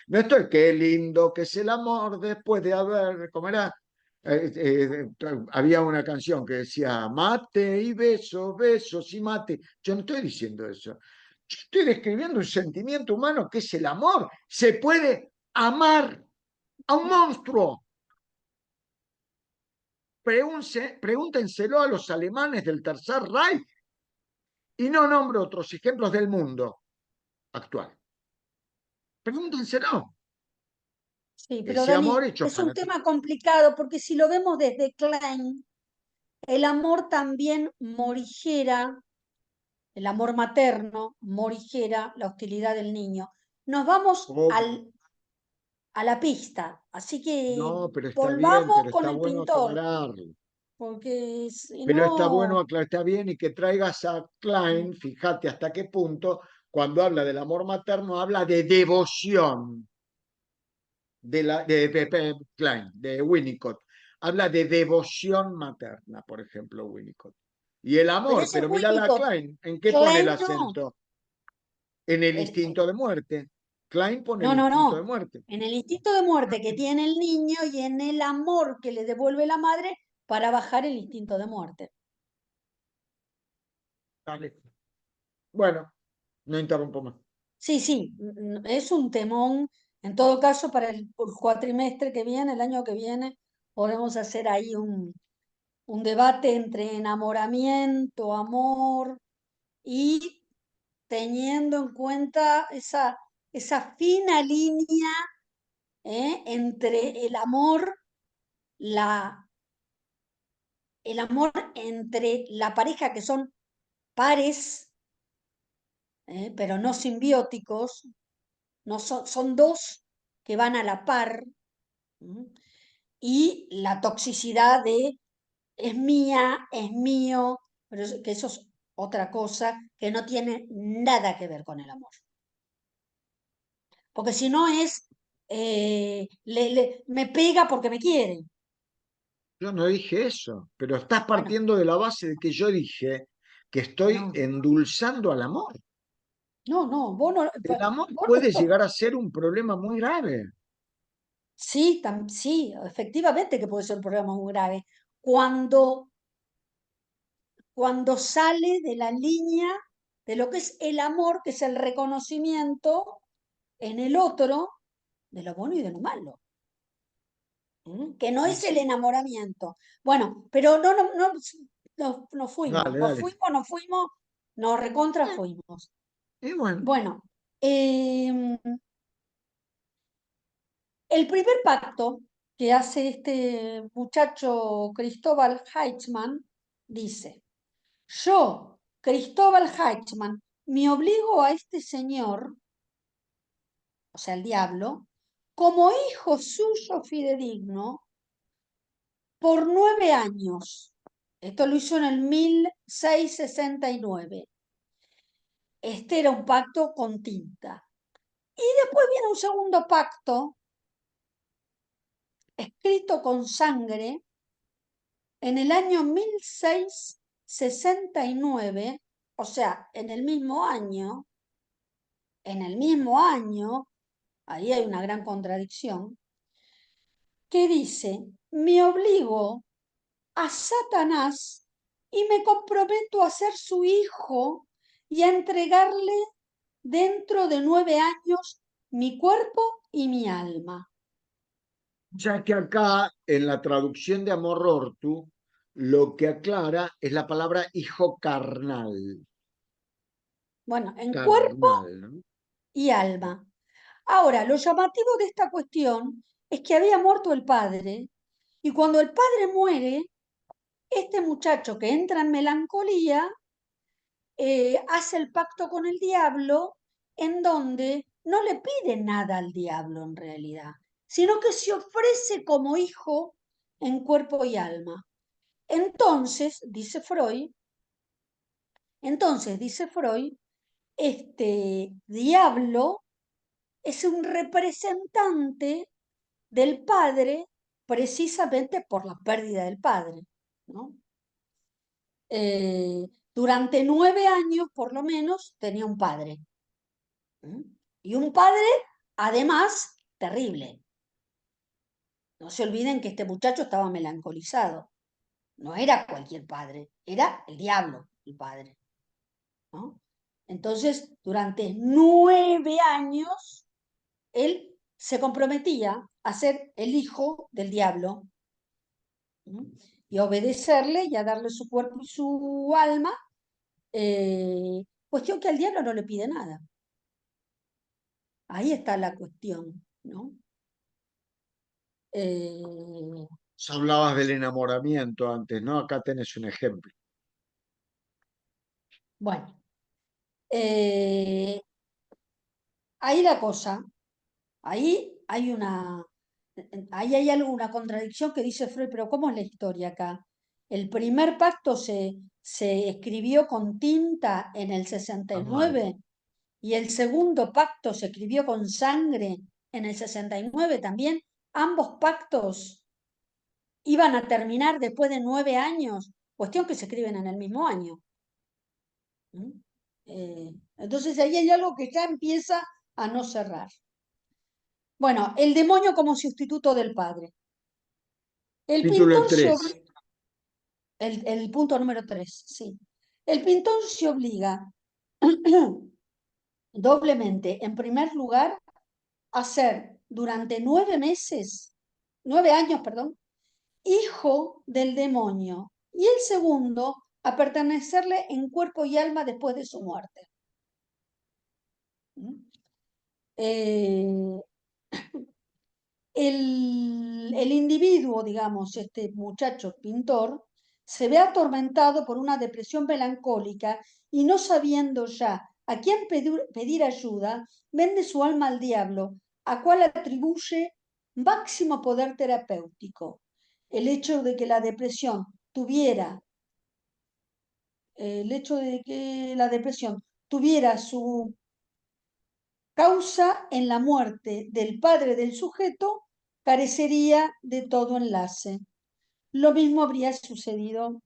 no estoy qué lindo que es el amor después de haber, ¿cómo era? Había una canción que decía mate y besos, besos y mate. Yo no estoy diciendo eso. Yo estoy describiendo un sentimiento humano que es el amor. Se puede amar a un monstruo. Pregúntenselo a los alemanes del Tercer Reich y no nombro otros ejemplos del mundo actual. Pregúntenselo. Sí, pero Ese amor Dani, hecho es un fanático. tema complicado porque si lo vemos desde Klein, el amor también morigera, el amor materno morigera la hostilidad del niño. Nos vamos Obvio. a la pista, así que No, pero está bien, volvamos pero con está el bueno pintor, aclararlo. porque si Pero está bueno no, aclarar, está bien y que traigas a Klein, fíjate hasta qué punto, cuando habla del amor materno, habla de devoción de Klein, de Winnicott. Habla de devoción materna, por ejemplo, Winnicott. Y el Pero amor, ese es pero mira la Winnicott. Klein, ¿en qué pone el Klein no. acento? En el El- instinto de muerte. Klein pone el no, no, instinto de no. muerte. En el instinto de muerte que tiene el niño y en el amor que le devuelve la madre para bajar el instinto de muerte. Dale. Bueno, no interrumpo más. Sí, sí, es un temón. En todo caso, para el cuatrimestre que viene, el año que viene, podemos hacer ahí un debate entre enamoramiento, amor y teniendo en cuenta esa fina línea entre la, el amor entre la pareja que son pares, pero no simbióticos, no son dos que van a la par, y la toxicidad de es mía, es mío, pero que eso es otra cosa que no tiene nada que ver con el amor. Porque si no es, me pega porque me quiere. Yo no dije eso, pero estás Bueno, partiendo de la base de que yo dije que estoy no, endulzando al amor. no, no, El amor vos no puede sos. llegar a ser un problema muy grave. Sí, sí, efectivamente que puede ser un problema muy grave. Cuando, cuando sale de la línea de lo que es el amor, que es el reconocimiento en el otro de lo bueno y de lo malo. Que no Y es el sí, enamoramiento. Bueno, pero no fuimos, dale, dale. nos fuimos, nos recontra Eh, fuimos. Y bueno, Bueno, el primer pacto que hace este muchacho Cristóbal Heitzman dice, yo, Cristóbal Heitzman, me obligo a este señor, o sea, el diablo, como hijo suyo fidedigno, por 9 años. Esto lo hizo en el 1669. Este era un pacto con tinta. Y después viene un segundo pacto escrito con sangre en el año 1669, o sea, en el mismo año, ahí hay una gran contradicción, que dice, me obligo a Satanás y me comprometo a ser su hijo y a entregarle dentro de 9 años mi cuerpo y mi alma. ya que acá en la traducción de Amor Ortu, lo que aclara es la palabra hijo carnal. Bueno, en cuerpo Carnal, ¿no? y alma. Ahora, lo llamativo de esta cuestión es que había muerto el padre y cuando el padre muere, este muchacho que entra en melancolía hace el pacto con el diablo en donde no le pide nada al diablo en realidad, sino que se ofrece como hijo en cuerpo y alma. Entonces, dice Freud, este diablo es un representante del padre precisamente por la pérdida del padre, ¿no? Durante 9 años, por lo menos, tenía un padre. Y un padre, además, terrible. No se olviden que este muchacho estaba melancolizado. No era cualquier padre, era el diablo el padre, ¿no? Entonces, durante 9 años, él se comprometía a ser el hijo del diablo, ¿no? Y a obedecerle y a darle su cuerpo y su alma, cuestión que al diablo no le pide nada. Ahí está la cuestión, ¿no? Eh, Hablabas del enamoramiento antes, ¿no? Acá tenés un ejemplo. bueno, eh, ahí la cosa, ahí hay ahí hay alguna contradicción que dice Freud, pero ¿cómo es la historia acá? El primer pacto se escribió con tinta en el sesenta y Está mal. nueve y el segundo pacto se escribió con sangre en el 69 también. Ambos pactos iban a terminar después de 9 años, cuestión que se escriben en el mismo año. ¿Mm? Entonces ahí hay algo que ya empieza a no cerrar. Bueno, el demonio como sustituto del padre. El Título pintor 3. el punto número 3, sí. El pintor se obliga doblemente, en primer lugar, a ser durante 9 años, perdón, hijo del demonio, y el segundo, a pertenecerle en cuerpo y alma después de su muerte. ¿Mm? Eh, el individuo, digamos, este muchacho pintor, se ve atormentado por una depresión melancólica y no sabiendo ya a quién pedir ayuda, vende su alma al diablo, a cual atribuye máximo poder terapéutico. El hecho de que la depresión tuviera, el hecho de que la depresión tuviera su causa en la muerte del padre del sujeto, carecería de todo enlace. Lo mismo habría sucedido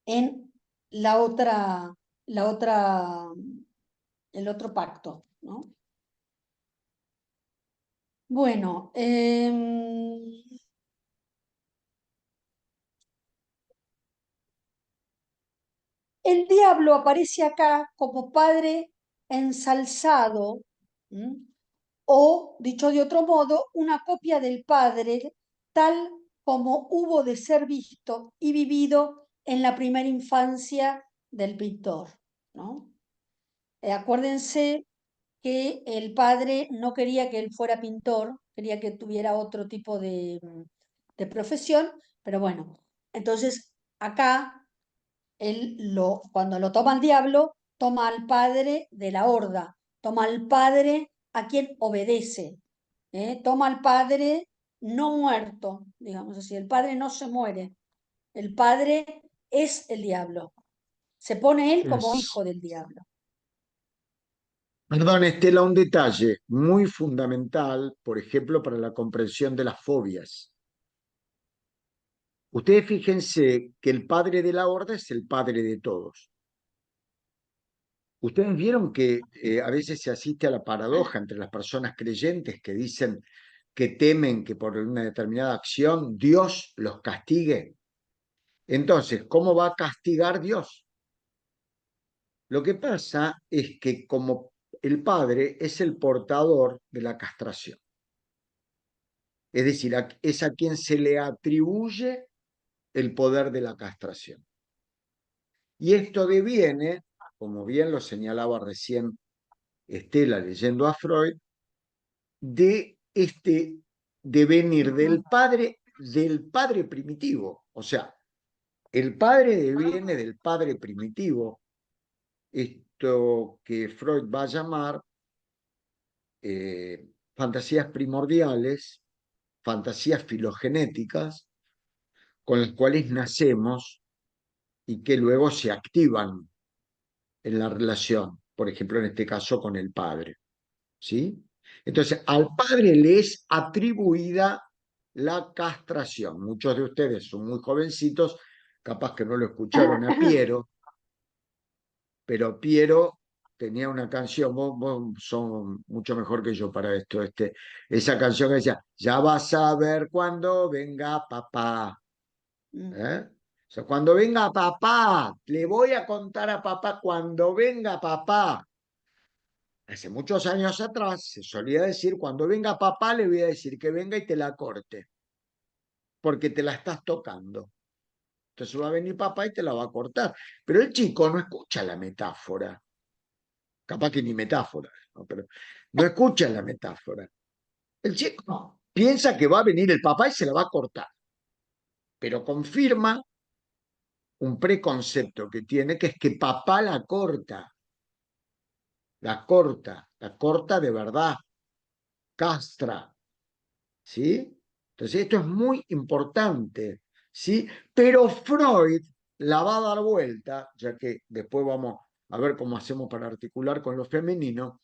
en la otra, el otro pacto, ¿no? Bueno, el diablo aparece acá como padre ensalzado, ¿m? O, dicho de otro modo, una copia del padre tal como hubo de ser visto y vivido en la primera infancia del pintor, ¿no? Acuérdense que el padre no quería que él fuera pintor, quería que tuviera otro tipo de profesión, pero bueno, entonces acá cuando lo toma el diablo, toma al padre de la horda, toma al padre a quien obedece, toma al padre no muerto, digamos así, el padre no se muere, el padre es el diablo, se pone él como Es, hijo del diablo. perdón, Estela, un detalle muy fundamental, por ejemplo, para la comprensión de las fobias. Ustedes fíjense que el padre de la horda es el padre de todos. Ustedes vieron que a veces se asiste a la paradoja entre las personas creyentes que dicen que temen que por una determinada acción Dios los castigue. Entonces, ¿cómo va a castigar Dios? Lo que pasa es que como el padre es el portador de la castración, es decir, es a quien se le atribuye el poder de la castración. Y esto deviene, como bien lo señalaba recién Estela leyendo a Freud, de este devenir del padre primitivo. O sea, el padre deviene del padre primitivo, esto que Freud va a llamar fantasías primordiales, fantasías filogenéticas, con las cuales nacemos y que luego se activan en la relación, por ejemplo, en este caso con el padre. ¿Sí? Entonces, al padre le es atribuida la castración. Muchos de ustedes son muy jovencitos, capaz que no lo escucharon a Piero, pero Piero tenía una canción, vos son mucho mejor que yo para esto, esa canción que decía, ya vas a ver cuando venga papá. ¿Eh? O sea, cuando venga papá, le voy a contar a papá cuando venga papá. Hace muchos años atrás se solía decir, cuando venga papá le voy a decir que venga y te la corte, porque te la estás tocando. Entonces va a venir papá y te la va a cortar. Pero el chico no escucha la metáfora, capaz que ni metáfora, ¿no? Pero no escucha la metáfora. El chico piensa que va a venir el papá y se la va a cortar, pero confirma un preconcepto que tiene, que es que papá la corta de verdad, castra. ¿Sí? Entonces esto es muy importante, ¿sí? Pero Freud la va a dar vuelta, ya que después vamos a ver cómo hacemos para articular con lo femenino,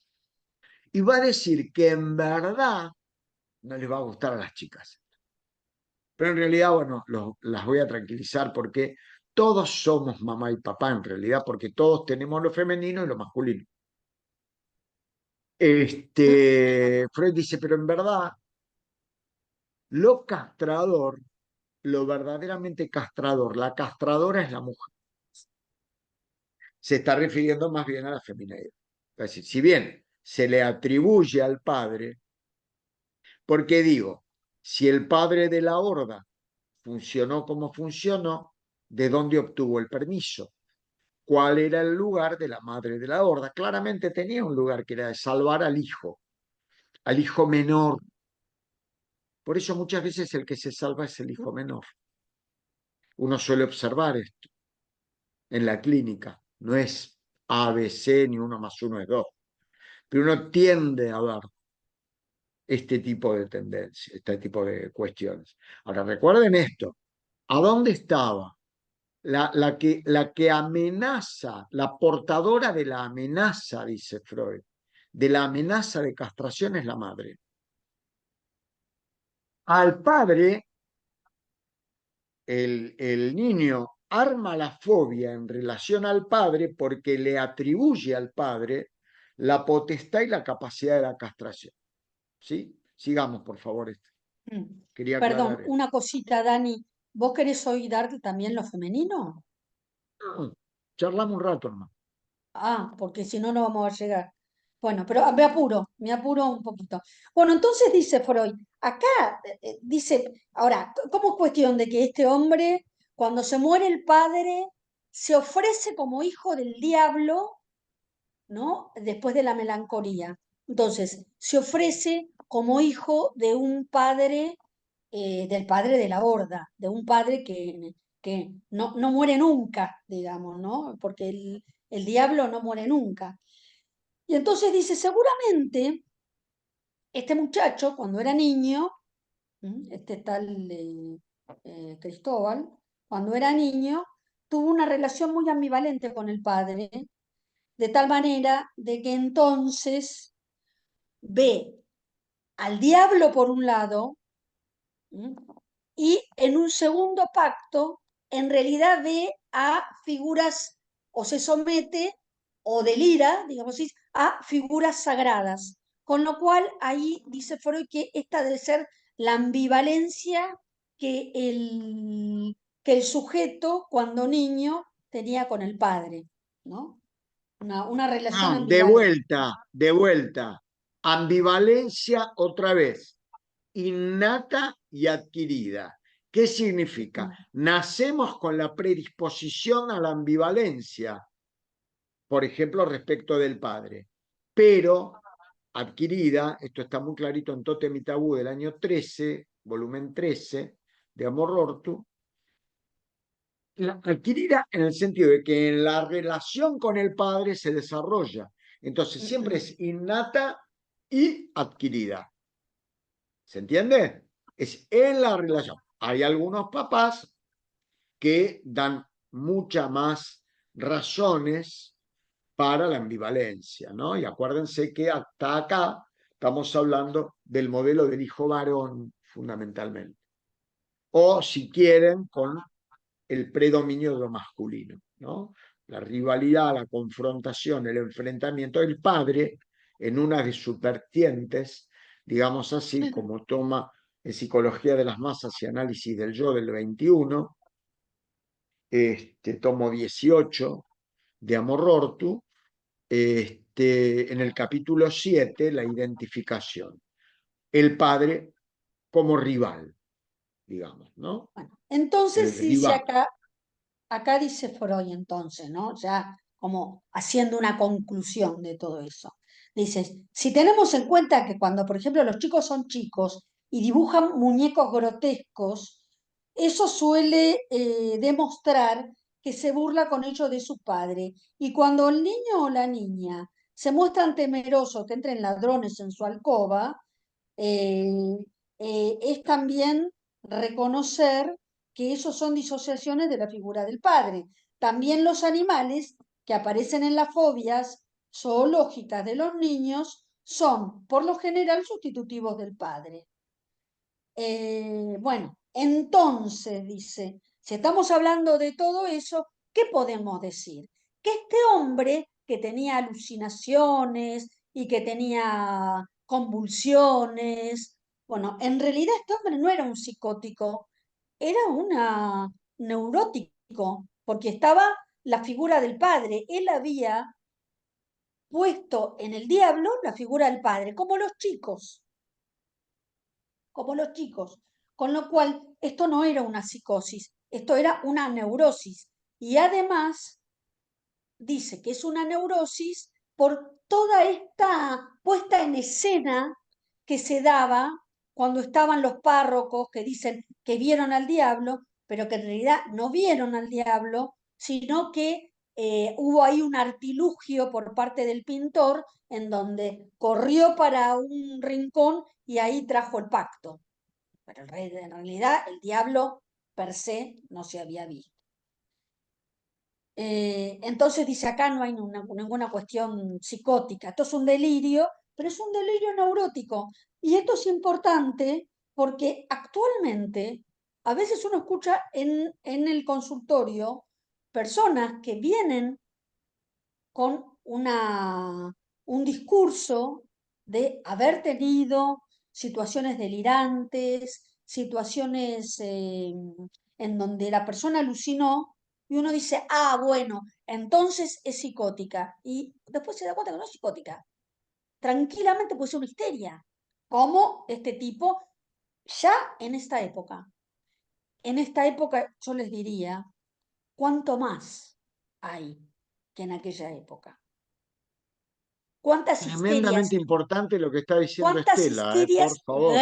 y va a decir que en verdad no les va a gustar a las chicas. Pero en realidad, bueno, las voy a tranquilizar porque todos somos mamá y papá en realidad, porque todos tenemos lo femenino y lo masculino. Freud dice, pero en verdad, lo castrador, lo verdaderamente castrador, la castradora es la mujer. Se está refiriendo más bien a la feminidad. Es decir, si bien se le atribuye al padre, porque digo, si el padre de la horda funcionó como funcionó, ¿de dónde obtuvo el permiso? ¿Cuál era el lugar de la madre de la horda? Claramente tenía un lugar que era de salvar al hijo menor. Por eso muchas veces el que se salva es el hijo menor. Uno suele observar esto en la clínica. No es A, B, C, ni uno más uno es dos. Pero uno tiende a ver este tipo de tendencias, este tipo de cuestiones. Ahora, recuerden esto. ¿A dónde estaba? La que amenaza, la portadora de la amenaza, dice Freud, de la amenaza de castración es la madre. Al padre, el niño arma la fobia en relación al padre porque le atribuye al padre la potestad y la capacidad de la castración. ¿Sí? Sigamos, por favor. Mm. Quería aclarar Perdón, esto. una cosita, Dani. ¿Vos querés hoy dar también lo femenino? Charlamos un rato, hermano. Ah, porque si no, no vamos a llegar. Bueno, pero me apuro un poquito. Bueno, entonces dice Freud, acá dice, ahora, ¿cómo es cuestión de que este hombre, cuando se muere el padre, se ofrece como hijo del diablo, ¿no? Después de la melancolía. Entonces, se ofrece como hijo de un padre, del padre de la horda, de un padre que no muere nunca, digamos, ¿no? Porque el diablo no muere nunca. Y entonces dice, seguramente este muchacho, cuando era niño, este tal Cristóbal, cuando era niño, tuvo una relación muy ambivalente con el padre, de tal manera de que entonces ve al diablo por un lado, ¿m? Y en un segundo pacto, en realidad ve a figuras o se somete o delira, digamos así, a figuras sagradas. Con lo cual ahí dice Freud que esta debe ser la ambivalencia que el sujeto cuando niño tenía con el padre, ¿no? Una relación De ambivalente. vuelta, de vuelta. Ambivalencia otra vez. Innata y adquirida. ¿Qué significa? Nacemos con la predisposición a la ambivalencia, por ejemplo, respecto del padre, pero adquirida, esto está muy clarito en Tótem y Tabú del año 13, volumen 13, de Amor Ortu, adquirida en el sentido de que en la relación con el padre se desarrolla. Entonces siempre es innata y adquirida. ¿Se entiende? Es en la relación. Hay algunos papás que dan muchas más razones para la ambivalencia, ¿no? Y acuérdense que hasta acá estamos hablando del modelo del hijo varón, fundamentalmente. O si quieren, con el predominio de lo masculino, ¿no? La rivalidad, la confrontación, el enfrentamiento del padre en una de sus vertientes, digamos así, como toma en Psicología de las Masas y Análisis del Yo del 21, tomo 18 de Amor Ortu, en el capítulo 7, la identificación. El padre como rival, digamos, ¿no? Bueno, El entonces dice rival. acá, acá dice Freud entonces, ¿no? Ya como haciendo una conclusión de todo eso. Dice, si tenemos en cuenta que cuando, por ejemplo, los chicos son chicos y dibujan muñecos grotescos, eso suele demostrar que se burla con ellos de su padre. Y cuando el niño o la niña se muestran temerosos que entren ladrones en su alcoba, eh, es también reconocer que esos son disociaciones de la figura del padre. También los animales que aparecen en las fobias zoológicas de los niños son, por lo general, sustitutivos del padre. Bueno, entonces dice, si estamos hablando de todo eso, ¿qué podemos decir? Que este hombre que tenía alucinaciones y que tenía convulsiones, bueno, en realidad este hombre no era un psicótico, era una neurótico, porque estaba la figura del padre. Él había puesto en el diablo la figura del padre, como los chicos. Con lo cual, esto no era una psicosis, esto era una neurosis. Y además dice que es una neurosis por toda esta puesta en escena que se daba cuando estaban los párrocos que dicen que vieron al diablo, pero que en realidad no vieron al diablo, sino que hubo ahí un artilugio por parte del pintor en donde corrió para un rincón y ahí trajo el pacto. Pero en realidad el diablo per se no se había visto. Entonces dice, acá no hay ninguna cuestión psicótica, esto es un delirio, pero es un delirio neurótico. Y esto es importante porque actualmente a veces uno escucha en el consultorio personas que vienen con un discurso de haber tenido situaciones delirantes, situaciones en donde la persona alucinó y uno dice, ah, bueno, entonces es psicótica. Y después se da cuenta que no es psicótica. Tranquilamente puede ser una histeria, como este tipo ya en esta época. En esta época yo les diría, ¿cuánto más hay que en aquella época? ¿Cuántas Tremendamente histerias, importante lo que está diciendo cuántas Estela, por histerias, favor.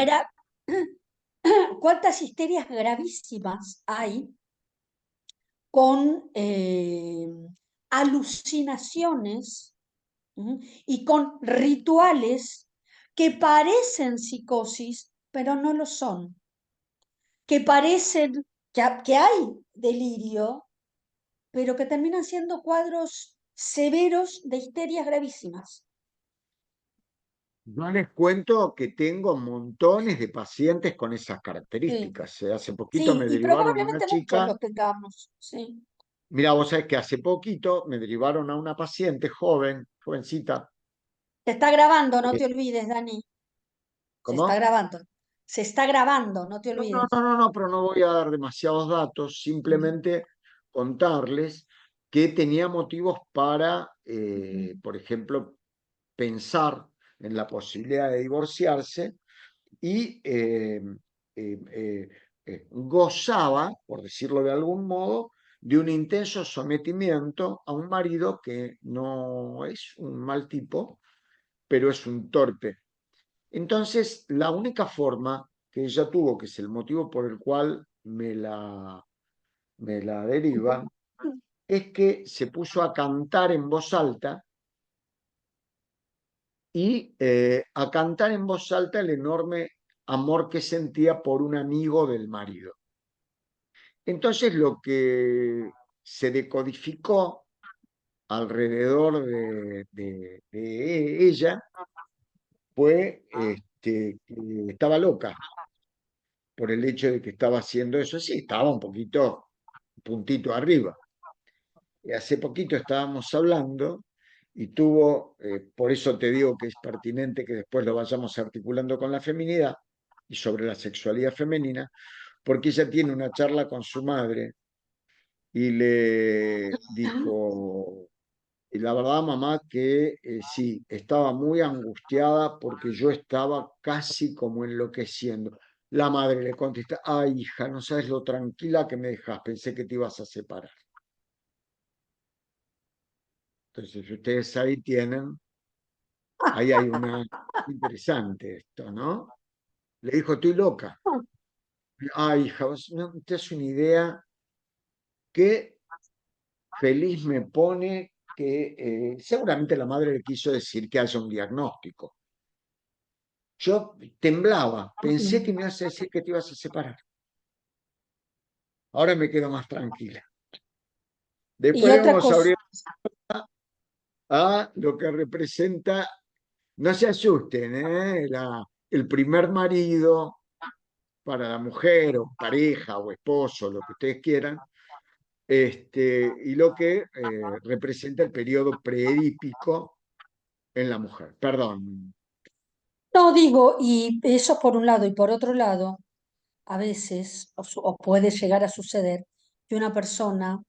cuántas histerias gravísimas hay con alucinaciones y con rituales que parecen psicosis, pero no lo son, que parecen que hay delirio, pero que terminan siendo cuadros severos de histerias gravísimas. Yo les cuento que tengo montones de pacientes con esas Sí, características. Hace poquito sí, me y derivaron a una probablemente muchos chica. los tengamos, sí. Mira, vos sabés que hace poquito me derivaron a una paciente joven, jovencita. Se está grabando, no eh, te olvides, Dani. Se está ¿Cómo? grabando. Se está grabando, no te No, no, olvides. no, no, no, pero no voy a dar demasiados datos, simplemente contarles que tenía motivos para, por ejemplo, pensar en la posibilidad de divorciarse y gozaba, por decirlo de algún modo, de un intenso sometimiento a un marido que no es un mal tipo, pero es un torpe. Entonces, la única forma que ella tuvo, que es el motivo por el cual me la derivan, es que se puso a cantar en voz alta y a cantar en voz alta el enorme amor que sentía por un amigo del marido. Entonces lo que se decodificó alrededor de ella fue que estaba loca por el hecho de que estaba haciendo eso. Sí, estaba un poquito, puntito arriba. Y hace poquito estábamos hablando y tuvo, por eso te digo que es pertinente que después lo vayamos articulando con la feminidad y sobre la sexualidad femenina, porque ella tiene una charla con su madre y le dijo, y la verdad, mamá, que sí, estaba muy angustiada porque yo estaba casi como enloqueciendo. La madre le contesta, ay, hija, no sabes lo tranquila que me dejas, pensé que te ibas a separar. Entonces, ustedes ahí tienen, ahí hay una interesante esto, ¿no? Le dijo, estoy loca. Ay, hija, vos no te das una idea qué feliz me pone que seguramente la madre le quiso decir que haya un diagnóstico. Yo temblaba, pensé que me ibas a decir que te ibas a separar. Ahora me quedo más tranquila. Y Después le otra vamos a cosa, abrir a lo que representa, no se asusten, ¿eh? El primer marido, para la mujer o pareja o esposo, lo que ustedes quieran, y lo que representa el periodo preedípico en la mujer. Perdón. No digo, y eso por un lado, y por otro lado, a veces, o puede llegar a suceder, que una persona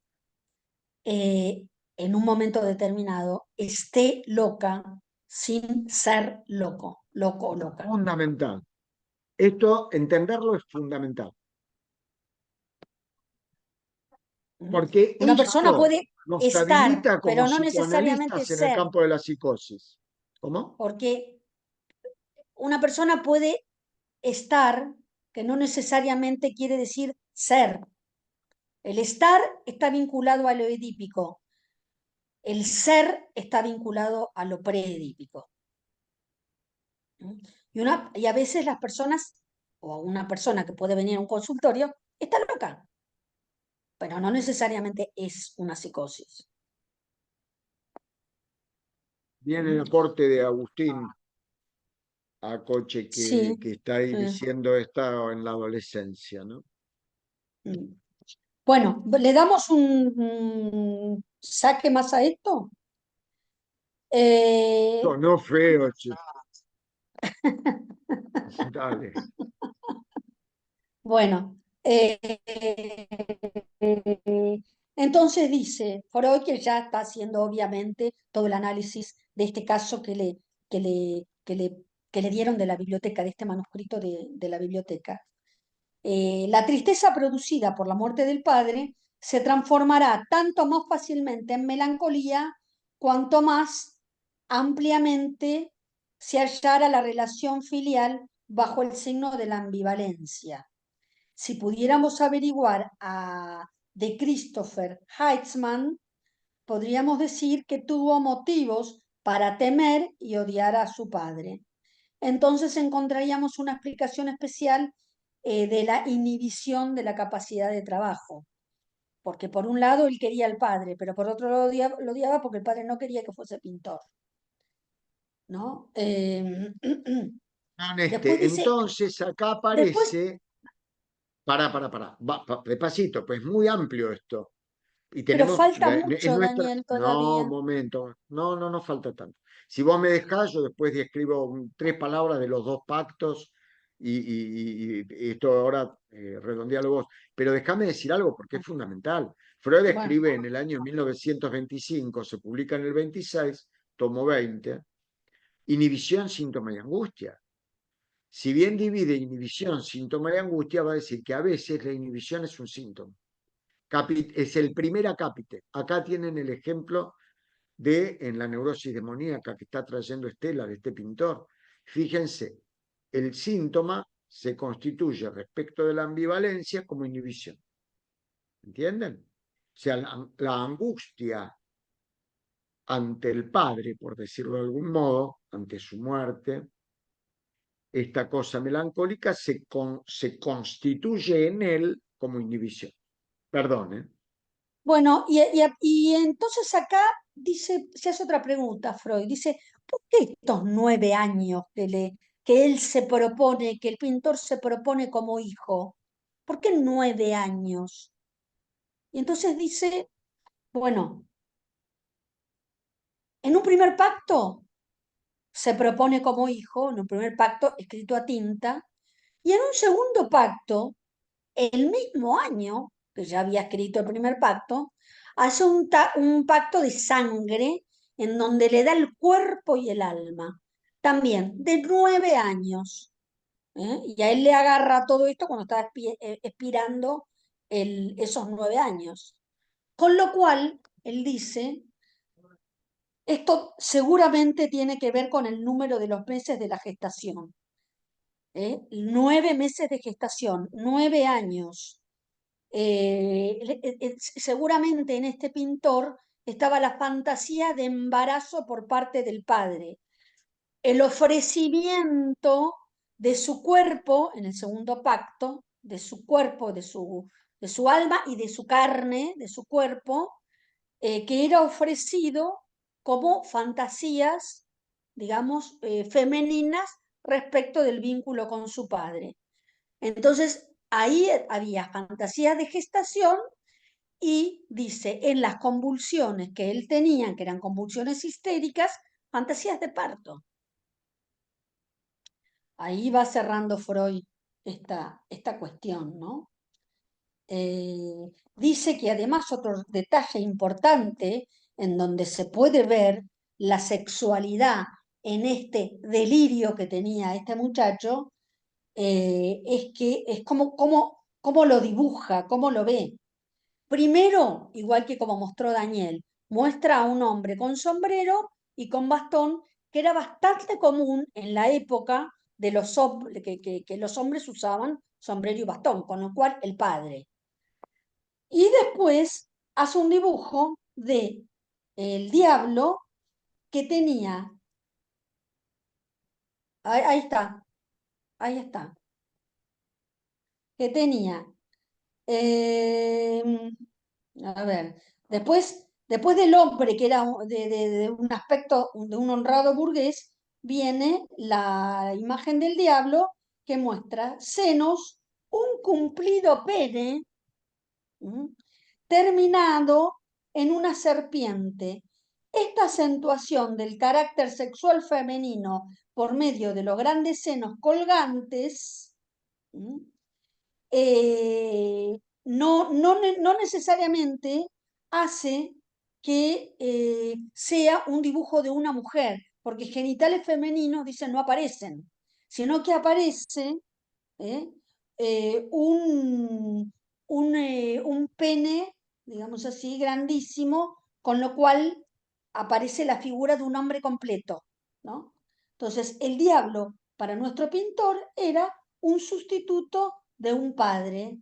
eh, en un momento determinado esté loca sin ser loco o loca. Fundamental. Esto, entenderlo es fundamental, ¿Mm? porque Una persona esto puede nos estar, habilita como pero no necesariamente psicoanalistas en el ser, campo de la psicosis. ¿Cómo? porque una persona puede estar, que no necesariamente quiere decir ser. El estar está vinculado a lo edípico, el ser está vinculado a lo preedípico. Y a veces las personas, o una persona que puede venir a un consultorio, está loca, pero no necesariamente es una psicosis. Viene el ¿Mm? aporte de Agustín Coche Sí, que está ahí sí. diciendo está en la adolescencia, ¿no? Mm. Bueno, ¿le damos un saque más a esto? Eh, No, no feo, che. Dale. Bueno, entonces dice Freud que ya está haciendo obviamente todo el análisis de este caso que le, que le, que le dieron de la biblioteca, de este manuscrito de la biblioteca. La tristeza producida por la muerte del padre se transformará tanto más fácilmente en melancolía cuanto más ampliamente se hallara la relación filial bajo el signo de la ambivalencia. Si pudiéramos averiguar de Christopher Heitzmann, podríamos decir que tuvo motivos para temer y odiar a su padre. Entonces encontraríamos una explicación especial de la inhibición de la capacidad de trabajo, porque por un lado él quería al padre, pero por otro lado lo odiaba porque el padre no quería que fuese pintor, ¿no? Después dice, Entonces acá después, aparece, despacito, pues muy amplio esto. Y pero tenemos, falta es mucho, nuestra, Daniel, no, todavía. momento, no, no, no falta tanto. Si vos me dejás, yo después escribo tres palabras de los dos pactos y esto ahora redondealo vos. Pero déjame decir algo porque es fundamental. Freud Bueno, escribe en el año 1925, se publica en el 26, tomo 20, inhibición, síntoma y angustia. Si bien divide inhibición, síntoma y angustia, va a decir que a veces la inhibición es un síntoma. Es el primer acápite. Acá tienen el ejemplo en la neurosis demoníaca que está trayendo Estela, de este pintor. Fíjense, el síntoma se constituye respecto de la ambivalencia como inhibición. ¿Entienden? O sea, la angustia ante el padre, por decirlo de algún modo, ante su muerte, esta cosa melancólica se constituye en él como inhibición. Perdón, ¿eh? bueno, y entonces acá dice, se hace otra pregunta, Freud, dice, ¿por qué estos 9 años que él se propone, que el pintor se propone como hijo? ¿Por qué 9 años? Y entonces dice, bueno, en un primer pacto se propone como hijo, en un primer pacto escrito a tinta, y en un segundo pacto, el mismo año que ya había escrito el primer pacto, hace un pacto de sangre en donde le da el cuerpo y el alma, también de 9 años. Y a él le agarra todo esto cuando está expirando esos 9 años. Con lo cual, él dice, esto seguramente tiene que ver con el número de los meses de la gestación. 9 meses de gestación, 9 años. Seguramente en este pintor estaba la fantasía de embarazo por parte del padre, el ofrecimiento de su cuerpo en el segundo pacto, de su cuerpo, de su alma y de su carne, de su cuerpo, que era ofrecido como fantasías, digamos, femeninas respecto del vínculo con su padre. Entonces, ahí había fantasías de gestación y dice, en las convulsiones que él tenía, que eran convulsiones histéricas, fantasías de parto. Ahí va cerrando Freud esta cuestión, ¿no? Dice que además otro detalle importante en donde se puede ver la sexualidad en este delirio que tenía este muchacho, es que es como lo dibuja, cómo lo ve. Primero, igual que como mostró Daniel, muestra a un hombre con sombrero y con bastón, que era bastante común en la época de que los hombres usaban sombrero y bastón, con lo cual el padre. Y después hace un dibujo de el diablo que tenía, ahí está, ahí está, que tenía, eh, a ver, después del hombre que era de un aspecto, de un honrado burgués, viene la imagen del diablo que muestra senos, un cumplido pene, ¿m? Terminado en una serpiente. Esta acentuación del carácter sexual femenino por medio de los grandes senos colgantes, ¿m? No necesariamente hace que sea un dibujo de una mujer, porque genitales femeninos, dicen, no aparecen, sino que aparece ¿eh? Un pene, digamos así, grandísimo, con lo cual aparece la figura de un hombre completo, ¿no? Entonces, el diablo para nuestro pintor era un sustituto de un padre.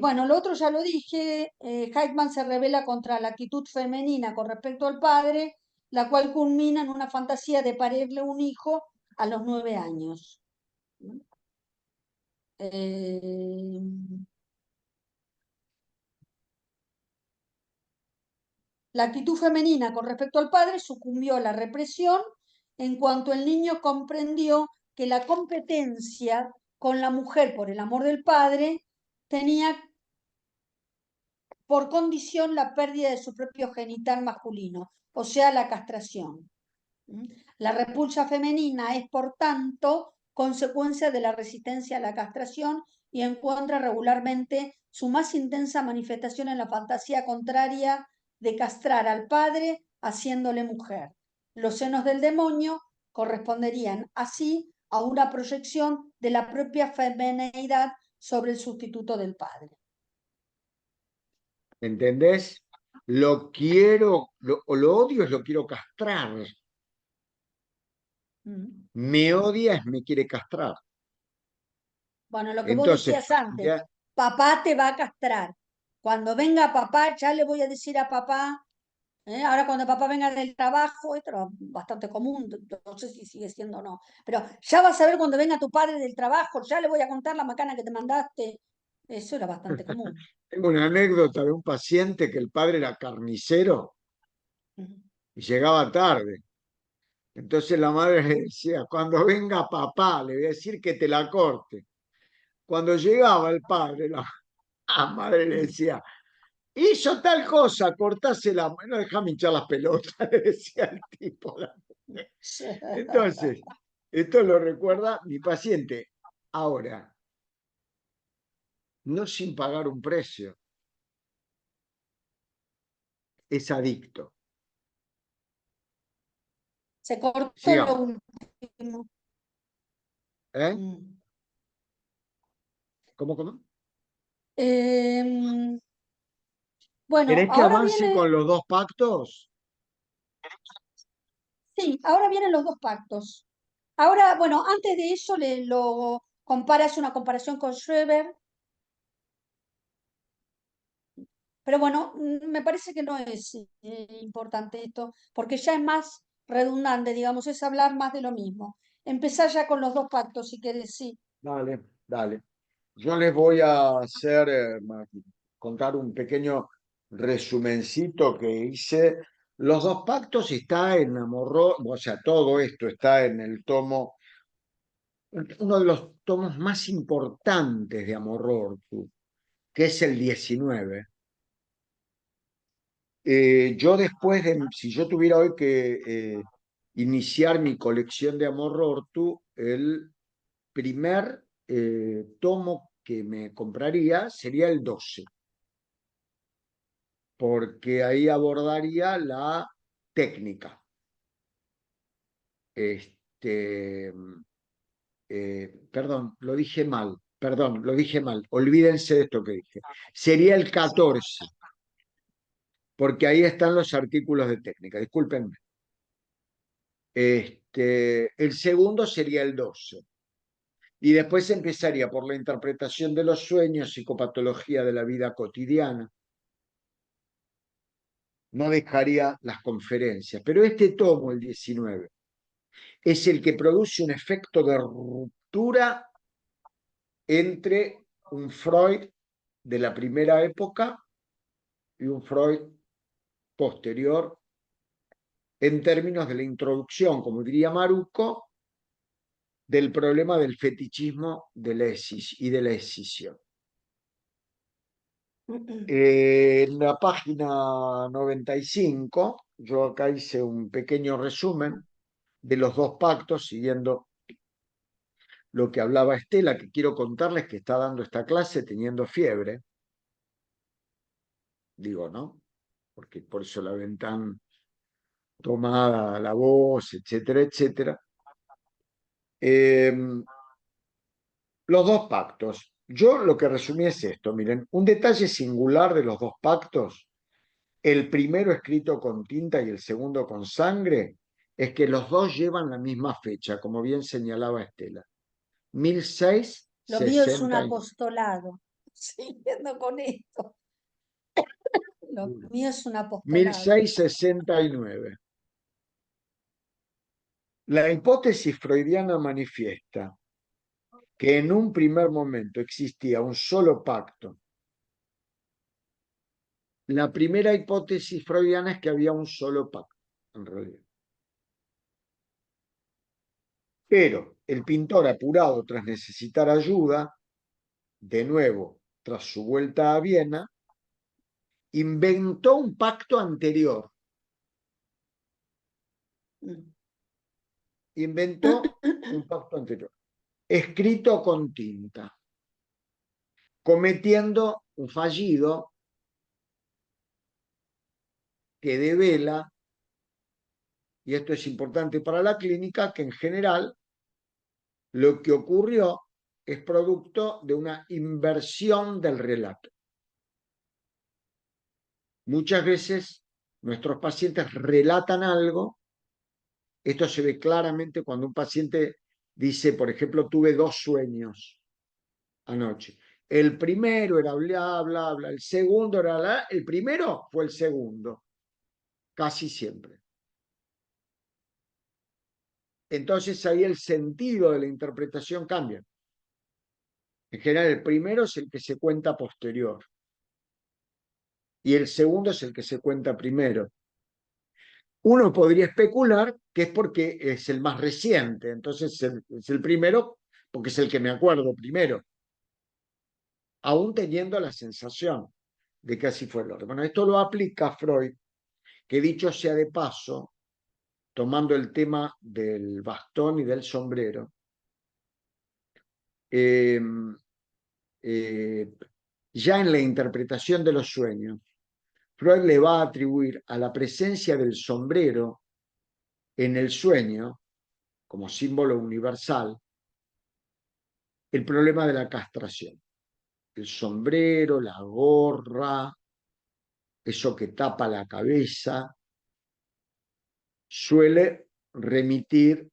Bueno, lo otro ya lo dije, Heitman se revela contra la actitud femenina con respecto al padre, la cual culmina en una fantasía de parirle un hijo a los 9 años. Eh, la actitud femenina con respecto al padre sucumbió a la represión en cuanto el niño comprendió que la competencia con la mujer por el amor del padre tenía por condición la pérdida de su propio genital masculino, o sea, la castración. La repulsa femenina es, por tanto, consecuencia de la resistencia a la castración y encuentra regularmente su más intensa manifestación en la fantasía contraria de castrar al padre haciéndole mujer. Los senos del demonio corresponderían así a una proyección de la propia femineidad sobre el sustituto del padre. ¿Entendés? Lo quiero, lo odio es lo quiero castrar. Me odia es me quiere castrar. Bueno, lo que vos Entonces, decías antes, papá te va a castrar. Cuando venga papá, ya le voy a decir a papá, ahora cuando papá venga del trabajo, esto era bastante común, no sé si sigue siendo o no, pero ya vas a ver cuando venga tu padre del trabajo, ya le voy a contar la macana que te mandaste. Eso era bastante común. tengo una anécdota de un paciente que el padre era carnicero y llegaba tarde. Entonces la madre le decía, cuando venga papá, le voy a decir que te la corte. Cuando llegaba el padre, la madre le decía, hizo tal cosa, cortásela, no déjame hinchar las pelotas, le decía el tipo. Entonces, esto lo recuerda mi paciente. Ahora, no sin pagar un precio, es adicto. Se cortó lo Sigamos. último. ¿Eh? Mm. ¿Cómo? Em, bueno, ¿Querés que ahora avance viene, con los dos pactos? sí, ahora vienen los dos pactos. Ahora, bueno, antes de eso lo comparas una comparación con Schreber, pero bueno, me parece que no es importante esto, porque ya es más redundante, digamos, es hablar más de lo mismo. Empezar ya con los dos pactos, si querés, sí. Dale, dale. Yo les voy a hacer, contar un pequeño resumencito que hice Los dos pactos está en Amorró, o sea, todo esto está en el tomo, uno de los tomos más importantes de Amorrortu, que es el 19. Yo después de, si yo tuviera hoy que iniciar mi colección de Amorrortu, el primer tomo que me compraría sería el 12, porque ahí abordaría la técnica. Este, perdón, lo dije mal, olvídense de esto que dije. Sería el 14, porque ahí están los artículos de técnica, discúlpenme. El segundo sería el 12. Y después empezaría por la interpretación de los sueños, psicopatología de la vida cotidiana. No dejaría las conferencias, pero este tomo, el 19, es el que produce un efecto de ruptura entre un Freud de la primera época y un Freud posterior en términos de la introducción, como diría Maruco, del problema del fetichismo y de la escisión. En la página 95, yo acá hice un pequeño resumen de los dos pactos, siguiendo lo que hablaba Estela, que quiero contarles que está dando esta clase teniendo fiebre. Digo, ¿no? Porque por eso la ven tan tomada la voz, etcétera, etcétera. Los dos pactos. Yo lo que resumí es esto, miren, un detalle singular de los dos pactos, el primero escrito con tinta y el segundo con sangre, es que los dos llevan la misma fecha, como bien señalaba Estela, Lo mío es un 1669. apostolado. Siguiendo con esto. Lo mío es un apostolado. 1669. La hipótesis freudiana manifiesta que en un primer momento existía un solo pacto. La primera hipótesis freudiana es que había un solo pacto, en realidad. Pero el pintor, apurado tras necesitar ayuda, de nuevo, tras su vuelta a Viena, inventó un pacto anterior. Inventó un pacto anterior, escrito con tinta, cometiendo un fallido que devela, y esto es importante para la clínica, que en general lo que ocurrió es producto de una inversión del relato. Muchas veces nuestros pacientes relatan algo. Esto se ve claramente cuando un paciente dice, por ejemplo, tuve 2 sueños anoche. El primero era bla, bla, bla. El segundo era bla. El primero fue el segundo, casi siempre. Entonces ahí el sentido de la interpretación cambia. En general, el primero es el que se cuenta posterior y el segundo es el que se cuenta primero. Uno podría especular que es porque es el más reciente, entonces es el primero porque es el que me acuerdo primero, aún teniendo la sensación de que así fue el orden. Bueno, esto lo aplica Freud, que dicho sea de paso, tomando el tema del bastón y del sombrero, eh, ya en la interpretación de los sueños, Freud le va a atribuir a la presencia del sombrero en el sueño, como símbolo universal, el problema de la castración. El sombrero, la gorra, eso que tapa la cabeza, suele remitir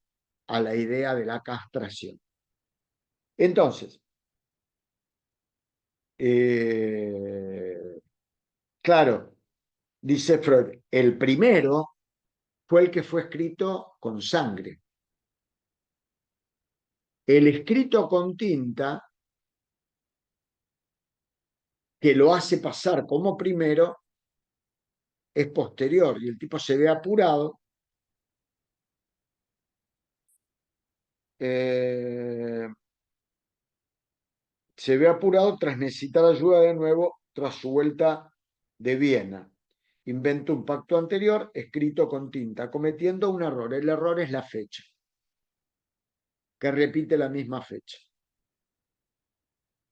a la idea de la castración. Entonces, claro, dice Freud, el primero fue el que fue escrito con sangre. El escrito con tinta, que lo hace pasar como primero, es posterior y el tipo se ve apurado, eh, tras necesitar ayuda de nuevo tras su vuelta de Viena. Inventa un pacto anterior escrito con tinta, cometiendo un error. El error es la fecha, que repite la misma fecha.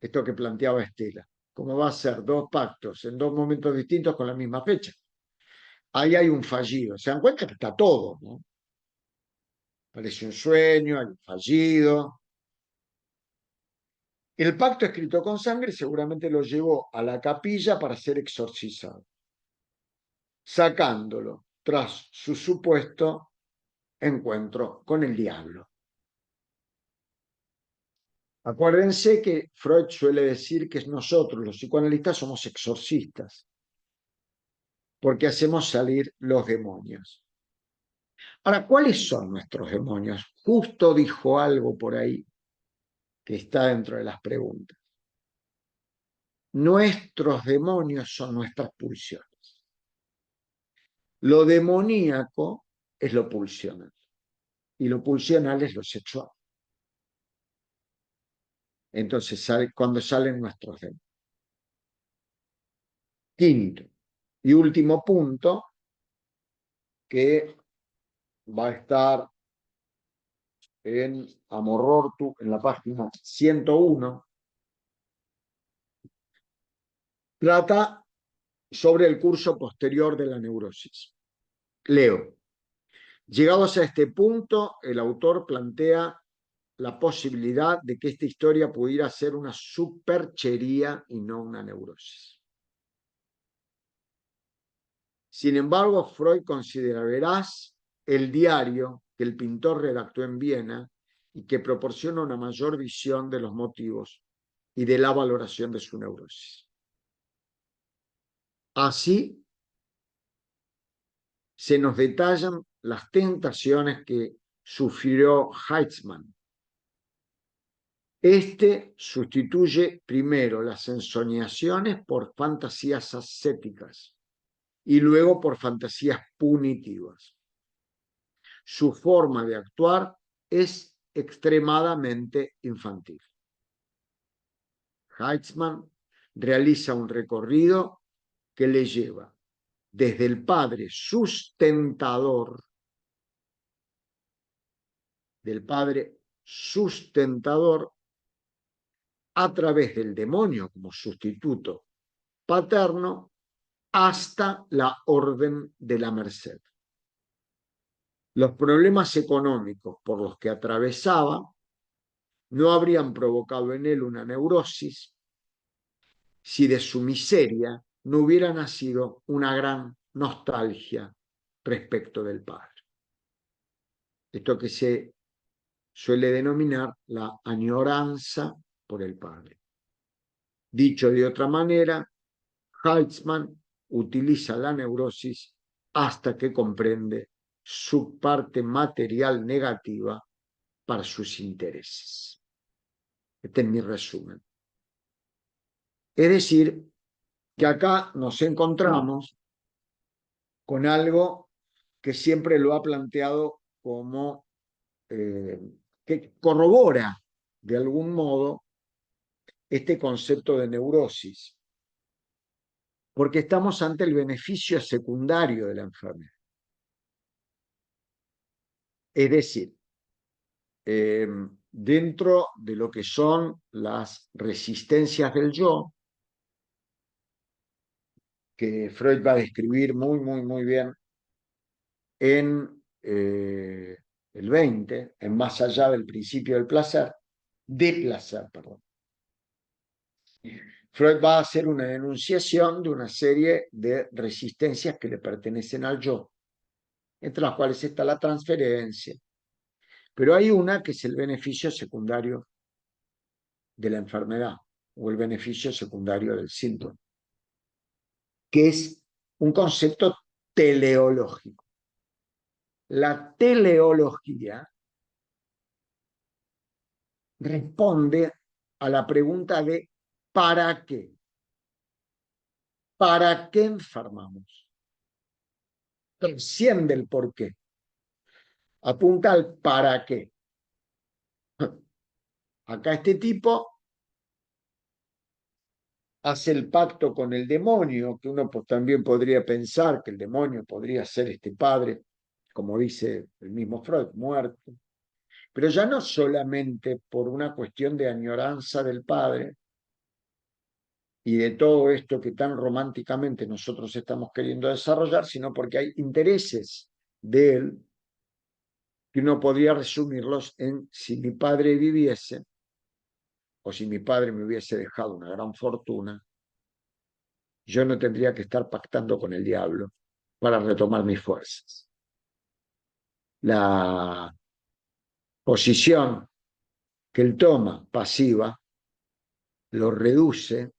Esto que planteaba Estela. ¿Cómo va a ser dos pactos en dos momentos distintos con la misma fecha? Ahí hay un fallido. Se dan cuenta que está todo, ¿no? Parece un sueño, hay un fallido. El pacto escrito con sangre seguramente lo llevó a la capilla para ser exorcizado, sacándolo tras su supuesto encuentro con el diablo. Acuérdense que Freud suele decir que nosotros, los psicoanalistas, somos exorcistas, porque hacemos salir los demonios. Ahora, ¿cuáles son nuestros demonios? Justo dijo algo por ahí que está dentro de las preguntas. Nuestros demonios son nuestras pulsiones. Lo demoníaco es lo pulsional y lo pulsional es lo sexual. Entonces, cuando salen nuestros demonios. Quinto y último punto que va a estar en Amorortu, en la página 101, trata sobre el curso posterior de la neurosis. Leo. Llegados a este punto, el autor plantea la posibilidad de que esta historia pudiera ser una superchería y no una neurosis. Sin embargo, Freud considera veraz el diario que el pintor redactó en Viena y que proporciona una mayor visión de los motivos y de la valoración de su neurosis. Así, se nos detallan las tentaciones que sufrió Heitzmann. Este sustituye primero las ensoñaciones por fantasías ascéticas y luego por fantasías punitivas. Su forma de actuar es extremadamente infantil. Heitzmann realiza un recorrido que le lleva desde el padre sustentador, a través del demonio como sustituto paterno hasta la orden de la merced. Los problemas económicos por los que atravesaba no habrían provocado en él una neurosis si de su miseria no hubiera nacido una gran nostalgia respecto del padre. Esto que se suele denominar la añoranza por el padre. Dicho de otra manera, Heitzmann utiliza la neurosis hasta que comprende su parte material negativa para sus intereses. Este es mi resumen. Es decir, que acá nos encontramos con algo que siempre lo ha planteado como que corrobora de algún modo este concepto de neurosis, porque estamos ante el beneficio secundario de la enfermedad. Es decir, dentro de lo que son las resistencias del yo, que Freud va a describir muy bien en el 20, en Más allá del principio del placer, de placer, perdón. Freud va a hacer una denunciación de una serie de resistencias que le pertenecen al yo, entre las cuales está la transferencia. Pero hay una que es el beneficio secundario de la enfermedad o el beneficio secundario del síntoma, que es un concepto teleológico. La teleología responde a la pregunta de ¿para qué? ¿Para qué enfermamos? trasciende el por qué, apunta al para qué. Acá este tipo hace el pacto con el demonio, que uno pues, también podría pensar que el demonio podría ser este padre, como dice el mismo Freud, muerto, pero ya no solamente por una cuestión de añoranza del padre y de todo esto que tan románticamente nosotros estamos queriendo desarrollar, sino porque hay intereses de él que uno podría resumirlos en si mi padre viviese o si mi padre me hubiese dejado una gran fortuna, yo no tendría que estar pactando con el diablo para retomar mis fuerzas. La posición que él toma pasiva lo reduce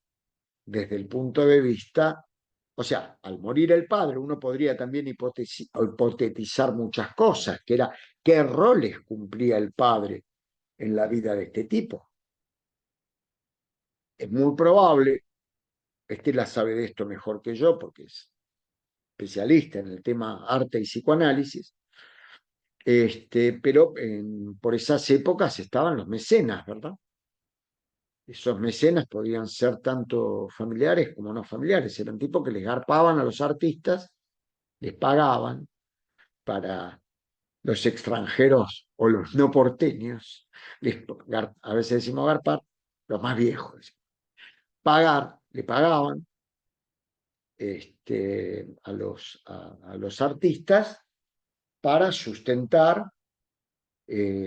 desde el punto de vista, o sea, al morir el padre, uno podría también hipotetizar muchas cosas, que era qué roles cumplía el padre en la vida de este tipo. Es muy probable, la sabe de esto mejor que yo, porque es especialista en el tema arte y psicoanálisis, pero por esas épocas estaban los mecenas, ¿verdad? Esos mecenas podían ser tanto familiares como no familiares, eran tipos que les garpaban a los artistas, les pagaban para los extranjeros o los no porteños, a veces decimos garpar, los más viejos, le pagaban a los artistas para sustentar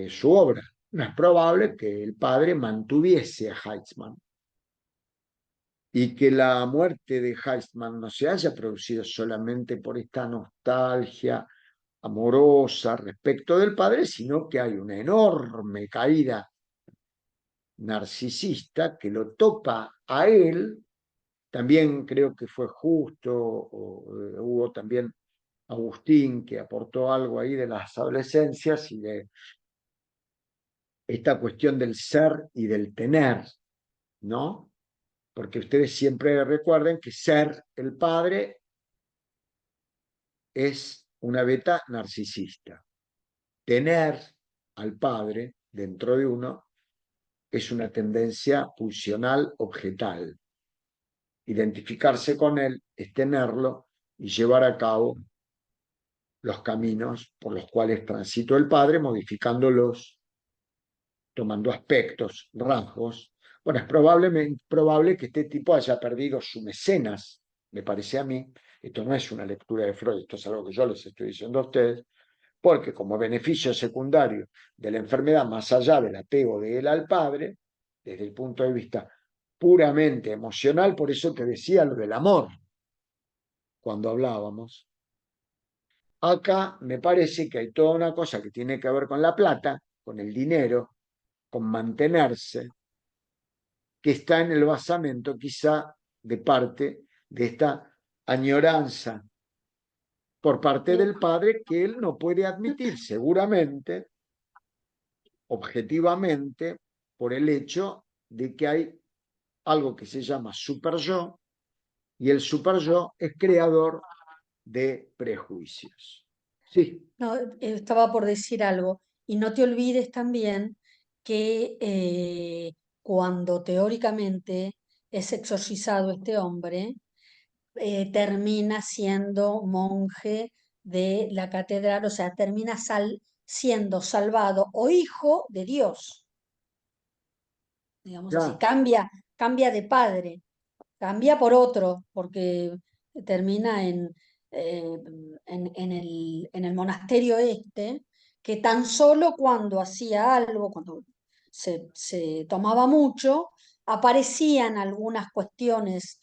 su obra. No es probable que el padre mantuviese a Heitzman y que la muerte de Heitzman no se haya producido solamente por esta nostalgia amorosa respecto del padre, sino que hay una enorme caída narcisista que lo topa a él. También creo que fue justo, hubo también Agustín que aportó algo ahí de las adolescencias y de esta cuestión del ser y del tener, ¿no? Porque ustedes siempre recuerden que ser el padre es una beta narcisista. Tener al padre dentro de uno es una tendencia pulsional objetal. Identificarse con él es tenerlo y llevar a cabo los caminos por los cuales transitó el padre, modificándolos, tomando aspectos, rasgos. Bueno, es probable que este tipo haya perdido su mecenas, me parece a mí. Esto no es una lectura de Freud, esto es algo que yo les estoy diciendo a ustedes, porque como beneficio secundario de la enfermedad, más allá del apego de él al padre, desde el punto de vista puramente emocional, por eso te decía lo del amor cuando hablábamos. Acá me parece que hay toda una cosa que tiene que ver con la plata, con el dinero, con mantenerse, que está en el basamento quizá de parte de esta añoranza por parte del padre que él no puede admitir seguramente, objetivamente, por el hecho de que hay algo que se llama super yo y el super yo es creador de prejuicios. Sí, No, estaba por decir algo. Y no te olvides también que cuando teóricamente es exorcizado este hombre, termina siendo monje de la catedral, o sea, termina siendo salvado o hijo de Dios, digamos así, ya cambia de padre, cambia por otro, porque termina eh, en el monasterio este, que tan solo cuando hacía algo, cuando se tomaba mucho, aparecían algunas cuestiones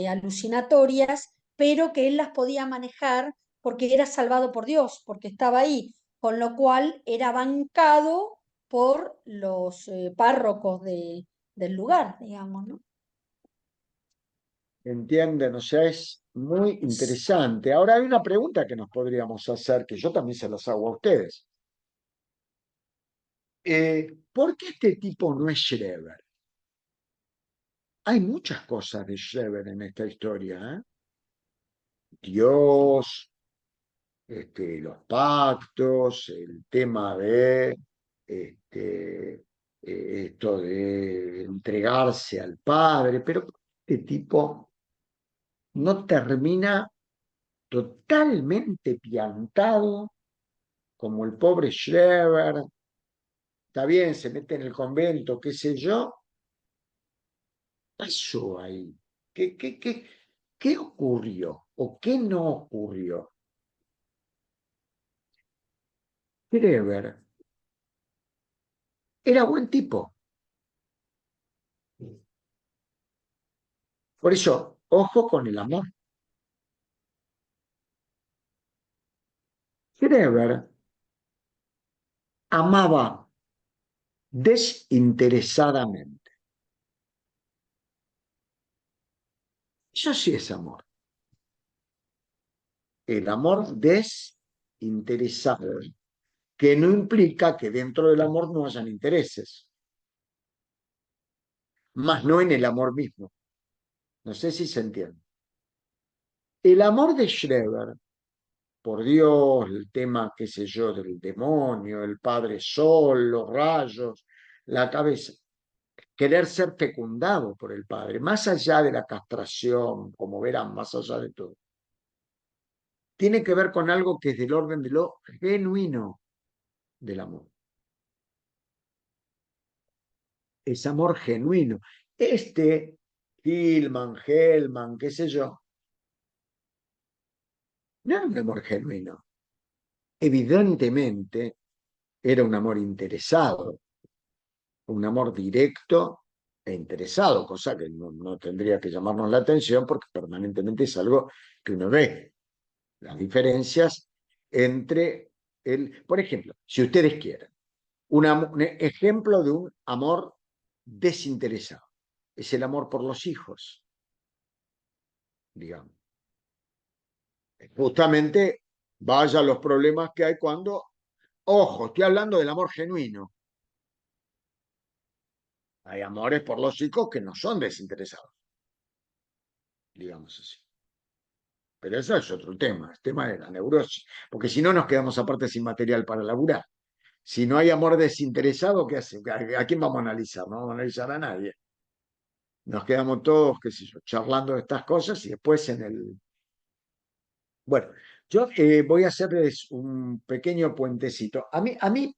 alucinatorias, pero que él las podía manejar porque era salvado por Dios, porque estaba ahí, con lo cual era bancado por los párrocos del lugar, digamos, ¿no? entienden, o sea, es muy interesante. Ahora hay una pregunta que nos podríamos hacer, que yo también se las hago a ustedes. ¿Por qué este tipo no es Schreber? Hay muchas cosas de Schreber en esta historia, ¿eh? Dios, los pactos, el tema de este, esto de entregarse al padre, pero este tipo no termina totalmente piantado como el pobre Schreber. Está bien, se mete en el convento, qué sé yo. ¿Qué pasó ahí? ¿Qué ocurrió o qué no ocurrió? Schreber era buen tipo. Por eso, ojo con el amor. Schreber amaba desinteresadamente. Eso sí es amor. El amor desinteresado, que no implica que dentro del amor no hayan intereses, más no en el amor mismo. No sé si se entiende. El amor de Schreber, por Dios, el tema, qué sé yo, del demonio, el Padre Sol, los rayos, la cabeza, querer ser fecundado por el Padre, más allá de la castración, como verán, más allá de todo, tiene que ver con algo que es del orden de lo genuino del amor. Es amor genuino. Hillman, Hellman, qué sé yo, no era un amor genuino. Evidentemente era un amor interesado, un amor directo e interesado, cosa que no tendría que llamarnos la atención porque permanentemente es algo que uno ve. Las diferencias entre por ejemplo, si ustedes quieren, un ejemplo de un amor desinteresado, es el amor por los hijos, digamos. Justamente vaya los problemas que hay cuando, ojo, estoy hablando del amor genuino. Hay amores por los hijos que no son desinteresados, digamos así. Pero eso es otro tema, el tema de la neurosis, porque si no nos quedamos aparte sin material para laburar. Si no hay amor desinteresado, ¿qué hace? ¿A quién vamos a analizar? No vamos a analizar a nadie. Nos quedamos todos, qué sé yo, charlando de estas cosas y después en el... Bueno, yo voy a hacerles un pequeño puentecito. A mí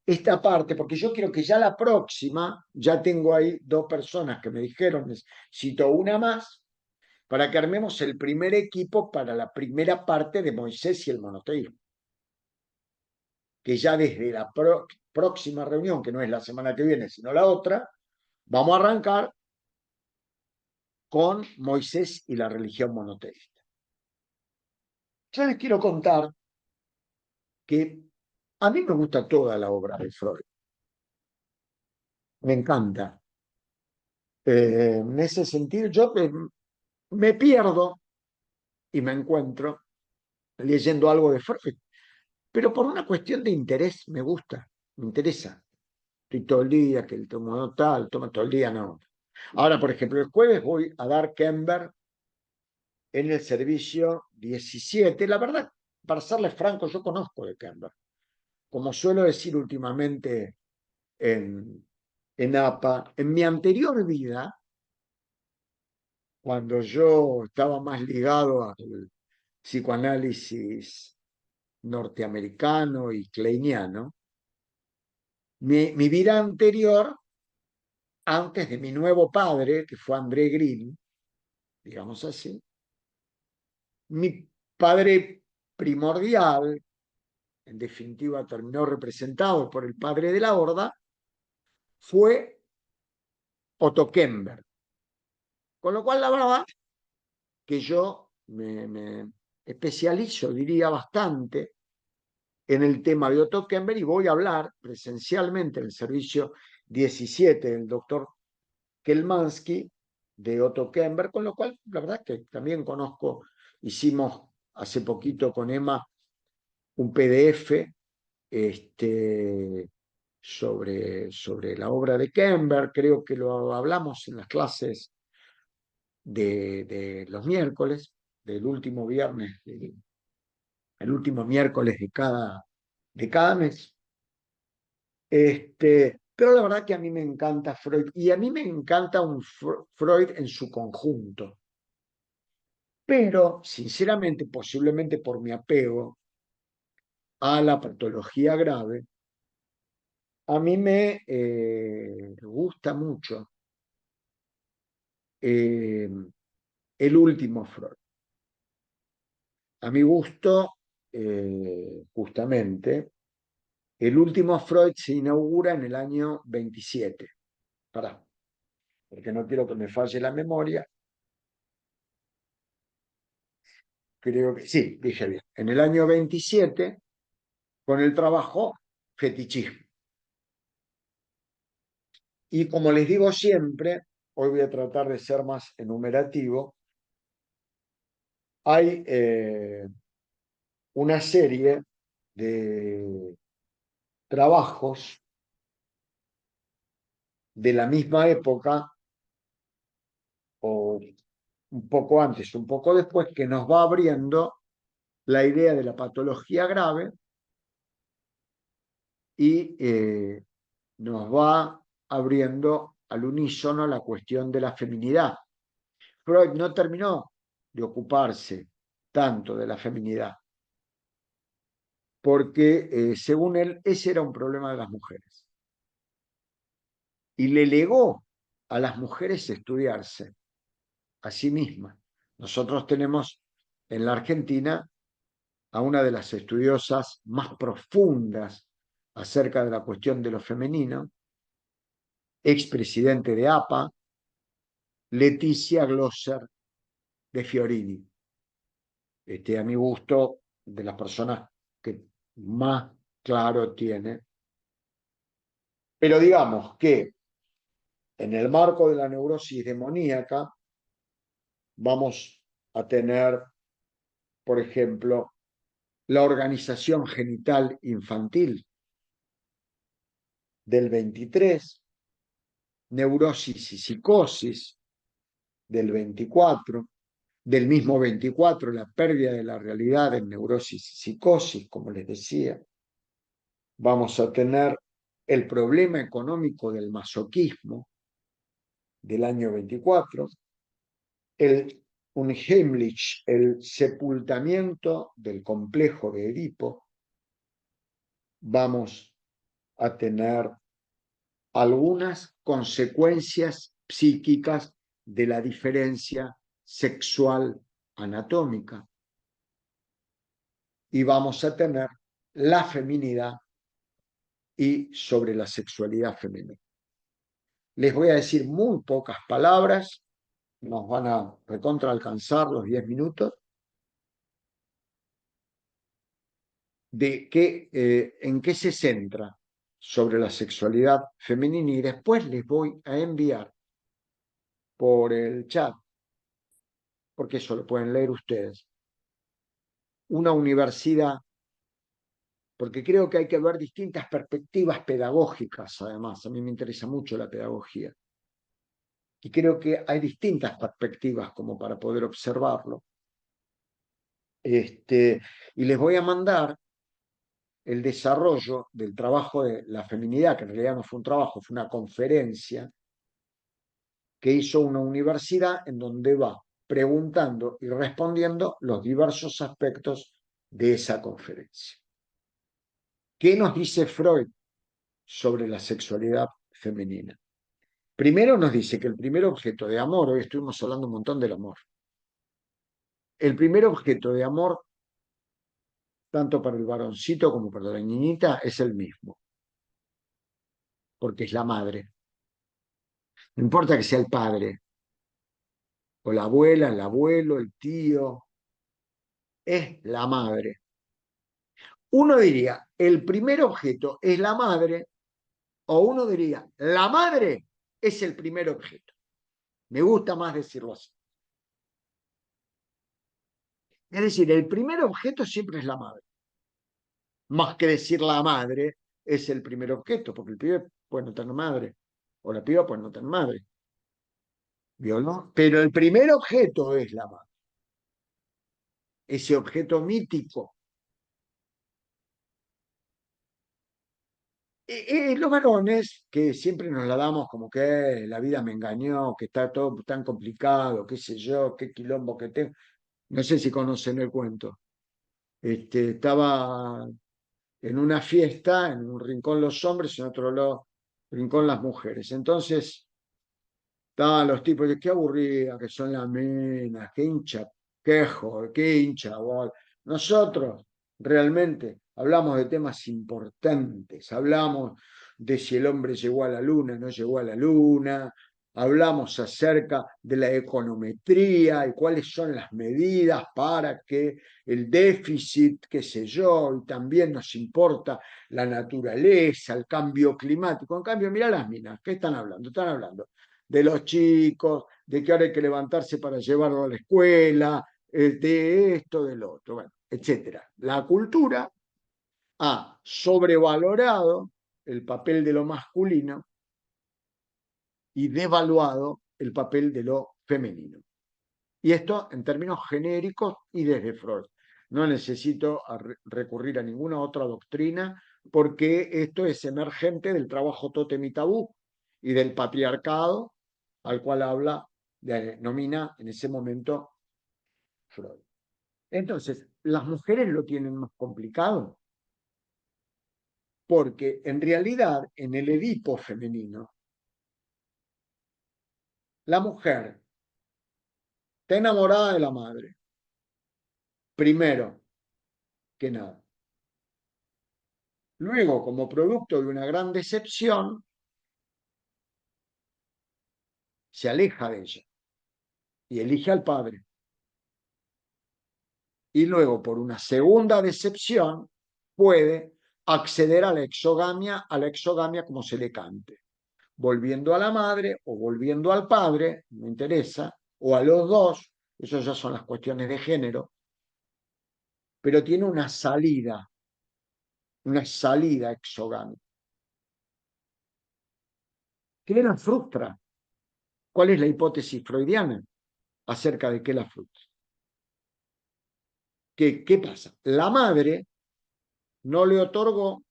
esta parte, porque yo quiero que ya la próxima, ya tengo ahí dos personas que me dijeron, necesito una más, para que armemos el primer equipo para la primera parte de Moisés y el monoteísmo. Que ya desde la próxima reunión, que no es la semana que viene, sino la otra, vamos a arrancar con Moisés y la religión monoteísta. Ya les quiero contar que a mí me gusta toda la obra de Freud. Me encanta. En ese sentido, yo me pierdo y me encuentro leyendo algo de Freud, pero por una cuestión de interés me gusta, me interesa. Estoy todo el día, que el tomo tal, toma todo el día, no. Ahora, por ejemplo, el jueves voy a dar Kember en el servicio 17. La verdad, para serles franco, yo conozco de Kember. Como suelo decir últimamente en APA, en mi anterior vida, cuando yo estaba más ligado al psicoanálisis norteamericano y kleiniano, mi vida anterior, antes de mi nuevo padre, que fue André Green, digamos así, mi padre primordial, en definitiva terminó representado por el padre de la horda, fue Otto Kemper. Con lo cual, la verdad que yo me especializo, diría bastante, en el tema de Otto Kemper y voy a hablar presencialmente en el servicio 17 del doctor Kelmansky de Otto Kemper, con lo cual la verdad que también conozco, hicimos hace poquito con Emma un PDF sobre la obra de Kemper, creo que lo hablamos en las clases de los miércoles, del último viernes el último miércoles de cada mes. Pero la verdad que a mí me encanta Freud y a mí me encanta un Freud en su conjunto. Pero, sinceramente, posiblemente por mi apego a la patología grave, a mí me gusta mucho eh, el último Freud. A mi gusto, justamente, el último Freud se inaugura en el año 27. Pará, porque no quiero que me falle la memoria. Creo que sí, dije bien. En el año 27, con el trabajo fetichismo. Y como les digo siempre, hoy voy a tratar de ser más enumerativo, hay una serie de trabajos de la misma época o un poco antes, un poco después, que nos va abriendo la idea de la patología grave y nos va abriendo al unísono la cuestión de la feminidad. Freud no terminó de ocuparse tanto de la feminidad, porque según él ese era un problema de las mujeres. Y le legó a las mujeres estudiarse a sí mismas. Nosotros tenemos en la Argentina a una de las estudiosas más profundas acerca de la cuestión de lo femenino, expresidente de APA, Leticia Glosser de Fiorini. A mi gusto, de las personas que más claro tiene. Pero digamos que en el marco de la neurosis demoníaca vamos a tener, por ejemplo, la organización genital infantil del 23, neurosis y psicosis del 24, del mismo 24, la pérdida de la realidad en neurosis y psicosis, como les decía. Vamos a tener el problema económico del masoquismo del año 24, el Unheimlich, el sepultamiento del complejo de Edipo. Vamos a tener algunas consecuencias psíquicas de la diferencia sexual anatómica. Y vamos a tener la feminidad y sobre la sexualidad femenina. Les voy a decir muy pocas palabras, nos van a recontra alcanzar los 10 minutos, de en qué se centra sobre la sexualidad femenina y después les voy a enviar por el chat, porque eso lo pueden leer ustedes, una universidad, porque creo que hay que ver distintas perspectivas pedagógicas, además, a mí me interesa mucho la pedagogía, y creo que hay distintas perspectivas como para poder observarlo. Y les voy a mandar el desarrollo del trabajo de la feminidad, que en realidad no fue un trabajo, fue una conferencia que hizo una universidad en donde va preguntando y respondiendo los diversos aspectos de esa conferencia. ¿Qué nos dice Freud sobre la sexualidad femenina? Primero nos dice que el primer objeto de amor, hoy estuvimos hablando un montón del amor, el primer objeto de amor, tanto para el varoncito como para la niñita, es el mismo, porque es la madre. No importa que sea el padre, o la abuela, el abuelo, el tío, es la madre. Uno diría, el primer objeto es la madre, o uno diría, la madre es el primer objeto. Me gusta más decirlo así. Es decir, el primer objeto siempre es la madre. Más que decir la madre es el primer objeto, porque el pibe puede no tener madre, o la piba puede no tener madre. ¿Vio, no? Pero el primer objeto es la madre. Ese objeto mítico Los varones, que siempre nos la damos como que la vida me engañó, que está todo tan complicado, qué sé yo, qué quilombo que tengo. No sé si conocen el cuento. Estaba en una fiesta, en un rincón los hombres, en otro lado, rincón las mujeres. Entonces, estaban los tipos de qué aburrida que son las minas, qué hincha, qué joder, qué hincha, bol. Nosotros realmente hablamos de temas importantes, hablamos de si el hombre llegó a la luna, no llegó a la luna, hablamos acerca de la econometría y cuáles son las medidas para que el déficit, qué sé yo, y también nos importa la naturaleza, el cambio climático. En cambio, mira las minas, ¿qué están hablando? Están hablando de los chicos, de que ahora hay que levantarse para llevarlo a la escuela, de esto, del otro, bueno, etcétera. La cultura ha sobrevalorado el papel de lo masculino y devaluado el papel de lo femenino. Y esto en términos genéricos y desde Freud. No necesito recurrir a ninguna otra doctrina porque esto es emergente del trabajo tótem y tabú y del patriarcado al cual denomina en ese momento Freud. Entonces, las mujeres lo tienen más complicado porque en realidad en el Edipo femenino, la mujer está enamorada de la madre, primero que nada. Luego, como producto de una gran decepción, se aleja de ella y elige al padre. Y luego, por una segunda decepción, puede acceder a la exogamia como se le cante, volviendo a la madre o volviendo al padre, no interesa, o a los dos, eso ya son las cuestiones de género, pero tiene una salida exogámica. ¿Qué la frustra? ¿Cuál es la hipótesis freudiana acerca de qué la frustra? ¿Qué pasa? La madre no le otorgó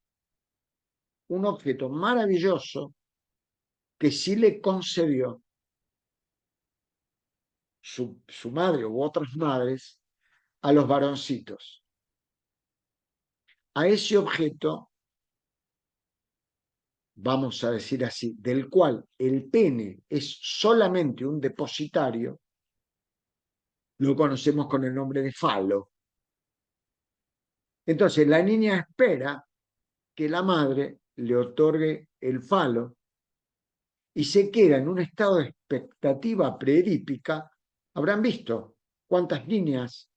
un objeto maravilloso que sí le concedió su madre u otras madres a los varoncitos. A ese objeto, vamos a decir así, del cual el pene es solamente un depositario, lo conocemos con el nombre de falo. Entonces la niña espera que la madre le otorgue el falo y se queda en un estado de expectativa preerípica. Habrán visto cuántas niñas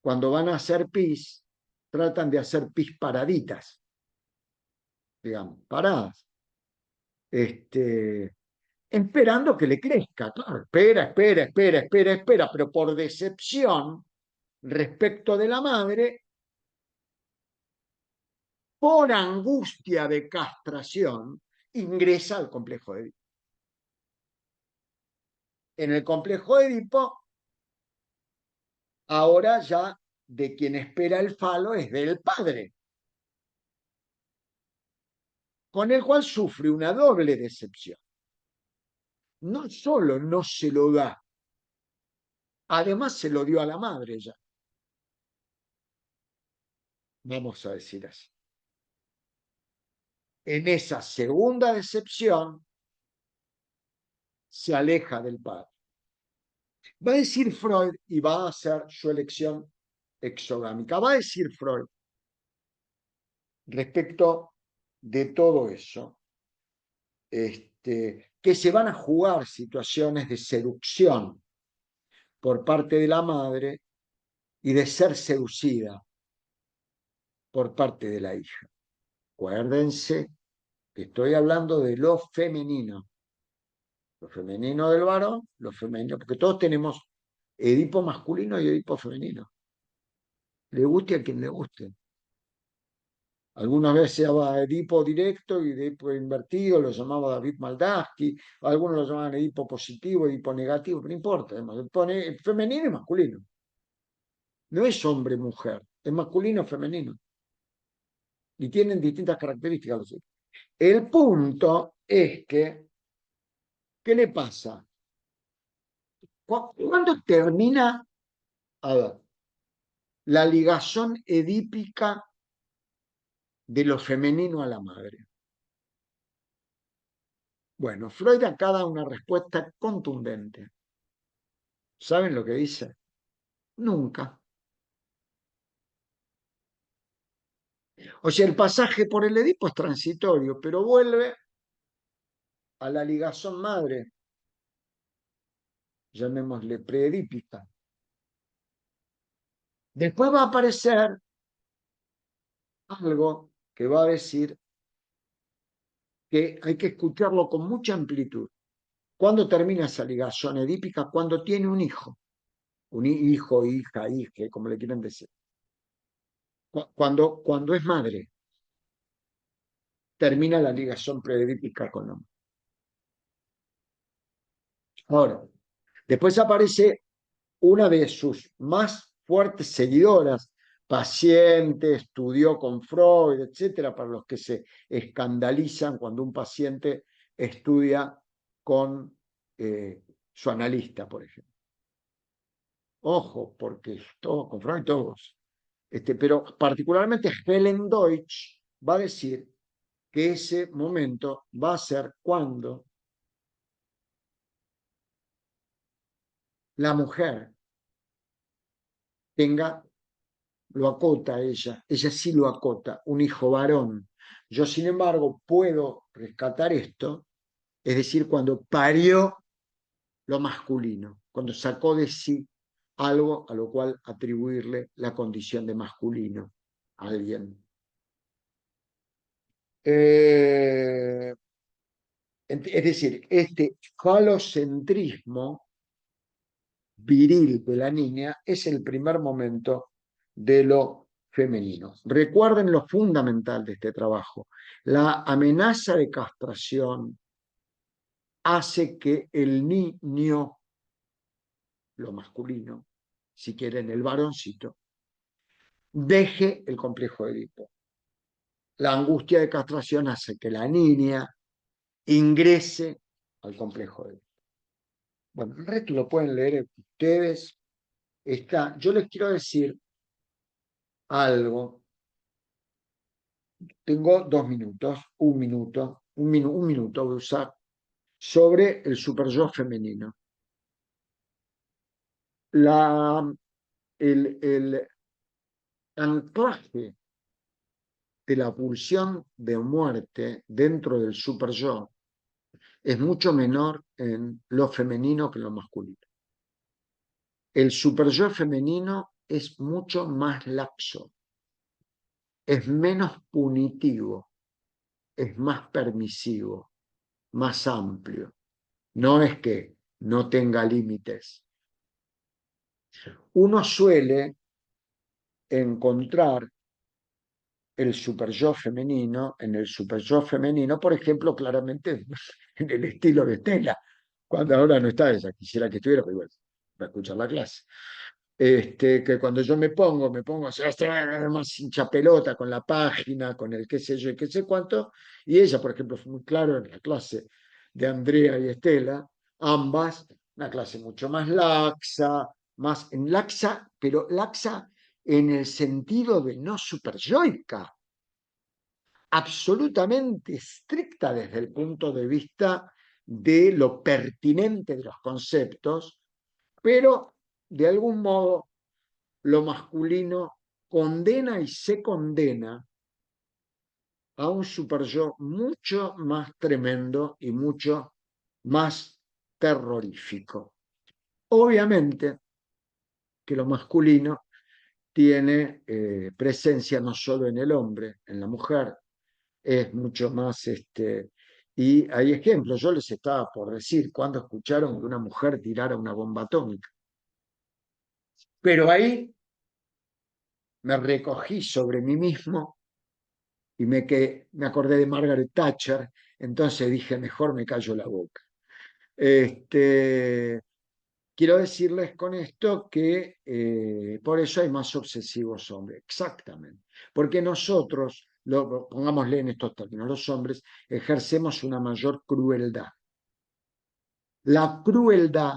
cuando van a hacer pis tratan de hacer pis paraditas, digamos, paradas, esperando que le crezca. Claro, espera, pero por decepción respecto de la madre, por angustia de castración, ingresa al complejo de Edipo. En el complejo de Edipo, ahora ya de quien espera el falo es del padre, con el cual sufre una doble decepción. No solo no se lo da, además se lo dio a la madre ya. Vamos a decir así. En esa segunda decepción se aleja del padre. Va a decir Freud, y va a hacer su elección exogámica, va a decir Freud respecto de todo eso, que se van a jugar situaciones de seducción por parte de la madre y de ser seducida por parte de la hija. Acuérdense que estoy hablando de lo femenino del varón, lo femenino, porque todos tenemos Edipo masculino y Edipo femenino. Le guste a quien le guste. Algunas veces se llama Edipo directo y Edipo invertido, lo llamaba David Maldavsky, algunos lo llamaban Edipo positivo, Edipo negativo, no importa, pone femenino y masculino. No es hombre-mujer, es masculino o femenino. Y tienen distintas características los hijos. El punto es que, ¿qué le pasa? ¿Cuándo termina, a ver, la ligazón edípica de lo femenino a la madre? Bueno, Freud acá da una respuesta contundente. ¿Saben lo que dice? Nunca. O sea, el pasaje por el Edipo es transitorio, pero vuelve a la ligazón madre, llamémosle preedípica. Después va a aparecer algo que va a decir que hay que escucharlo con mucha amplitud. ¿Cuándo termina esa ligazón edípica? Cuando tiene un hijo. Un hijo, hija, hija, como le quieran decir. Cuando es madre, termina la ligación preedípica con hombre. Ahora, después aparece una de sus más fuertes seguidoras, paciente, estudió con Freud, etcétera, para los que se escandalizan cuando un paciente estudia con su analista, por ejemplo. Ojo, porque todos, con Freud todos. Pero particularmente Helen Deutsch va a decir que ese momento va a ser cuando la mujer tenga, lo acota ella sí lo acota, un hijo varón. Yo, sin embargo, puedo rescatar esto, es decir, cuando parió lo masculino, cuando sacó de sí algo a lo cual atribuirle la condición de masculino a alguien. Es decir, este falocentrismo viril de la niña es el primer momento de lo femenino. Recuerden lo fundamental de este trabajo. La amenaza de castración hace que el niño, lo masculino, si quieren el varoncito, deje el complejo de Edipo. La angustia de castración hace que la niña ingrese al complejo de Edipo. Bueno, el resto lo pueden leer ustedes. Yo les quiero decir algo. Tengo 2 minutos, un minuto voy a usar sobre el superyo femenino. El anclaje de la pulsión de muerte dentro del superyo es mucho menor en lo femenino que en lo masculino. El superyo femenino es mucho más laxo, es menos punitivo, es más permisivo, más amplio. No es que no tenga límites. Uno suele encontrar el superyo femenino, en el superyo femenino, por ejemplo, claramente en el estilo de Estela, cuando ahora no está ella, quisiera que estuviera, pero igual, va a escuchar la clase. Que cuando yo me pongo a hacer más hincha pelota con la página, con el qué sé yo y qué sé cuánto, y ella, por ejemplo, fue muy claro en la clase de Andrea y Estela, ambas, una clase mucho más laxa, más en laxa, pero laxa en el sentido de no superyoica, absolutamente estricta desde el punto de vista de lo pertinente de los conceptos, pero de algún modo lo masculino condena y se condena a un superyo mucho más tremendo y mucho más terrorífico. Obviamente que lo masculino tiene presencia no solo en el hombre, en la mujer, es mucho más, y hay ejemplos, yo les estaba por decir, cuando escucharon que una mujer tirara una bomba atómica, pero ahí me recogí sobre mí mismo y me acordé de Margaret Thatcher, entonces dije, mejor me callo la boca. Quiero decirles con esto que por eso hay más obsesivos hombres, exactamente, porque nosotros pongámosle en estos términos, los hombres ejercemos una mayor crueldad. La crueldad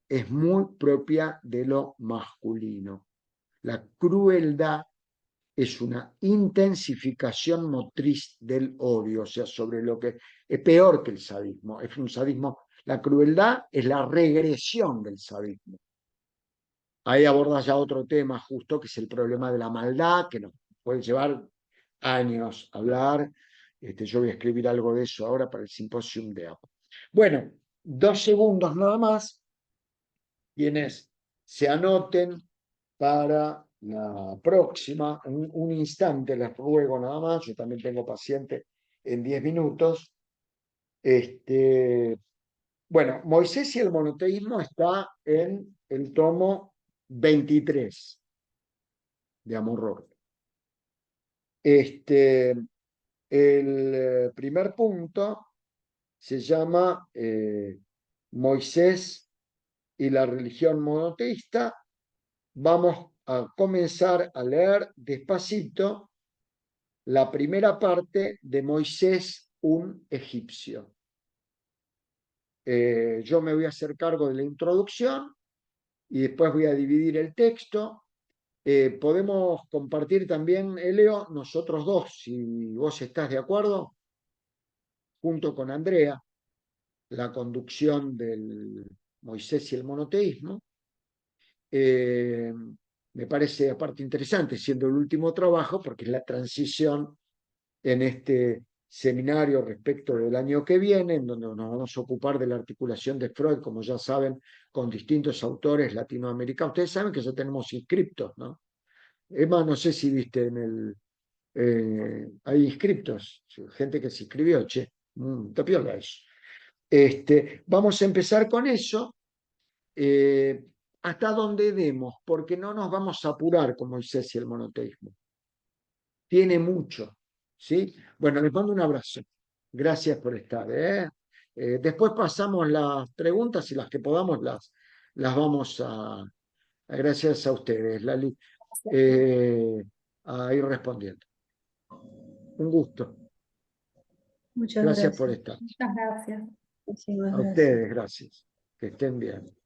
es muy propia de lo masculino. La crueldad es una intensificación motriz del odio, o sea, sobre lo que es peor que el sadismo. Es un sadismo, la crueldad es la regresión del sadismo. Ahí aborda ya otro tema justo, que es el problema de la maldad, que nos puede llevar años hablar. Yo voy a escribir algo de eso ahora para el simposium de APA. Bueno, 2 segundos nada más. Quienes se anoten para la próxima, un instante les ruego nada más, yo también tengo paciente en 10 minutos. Bueno, Moisés y el monoteísmo está en el tomo 23 de Amorror. El primer punto se llama Moisés y la religión monoteísta. Vamos a comenzar a leer despacito la primera parte de Moisés, un egipcio. Yo me voy a hacer cargo de la introducción y después voy a dividir el texto. Podemos compartir también, Elio, nosotros dos, si vos estás de acuerdo, junto con Andrea, la conducción del Moisés y el monoteísmo. Me parece aparte interesante, siendo el último trabajo, porque es la transición en este seminario respecto del año que viene, en donde nos vamos a ocupar de la articulación de Freud, como ya saben, con distintos autores latinoamericanos. Ustedes saben que ya tenemos inscriptos, ¿no? Emma, no sé si viste en el... hay inscriptos, gente que se inscribió, che, te piola eso. Vamos a empezar con eso, hasta donde demos, porque no nos vamos a apurar con Moisés y el monoteísmo. Tiene mucho, ¿sí? Bueno, les mando un abrazo. Gracias por estar, ¿eh? Después pasamos las preguntas y las que podamos las vamos gracias a ustedes, Lali, eh, a ir respondiendo. Un gusto. Muchas Gracias por gracias. estar. Muchas gracias. Muchísimas A gracias. ustedes, gracias. Que estén bien.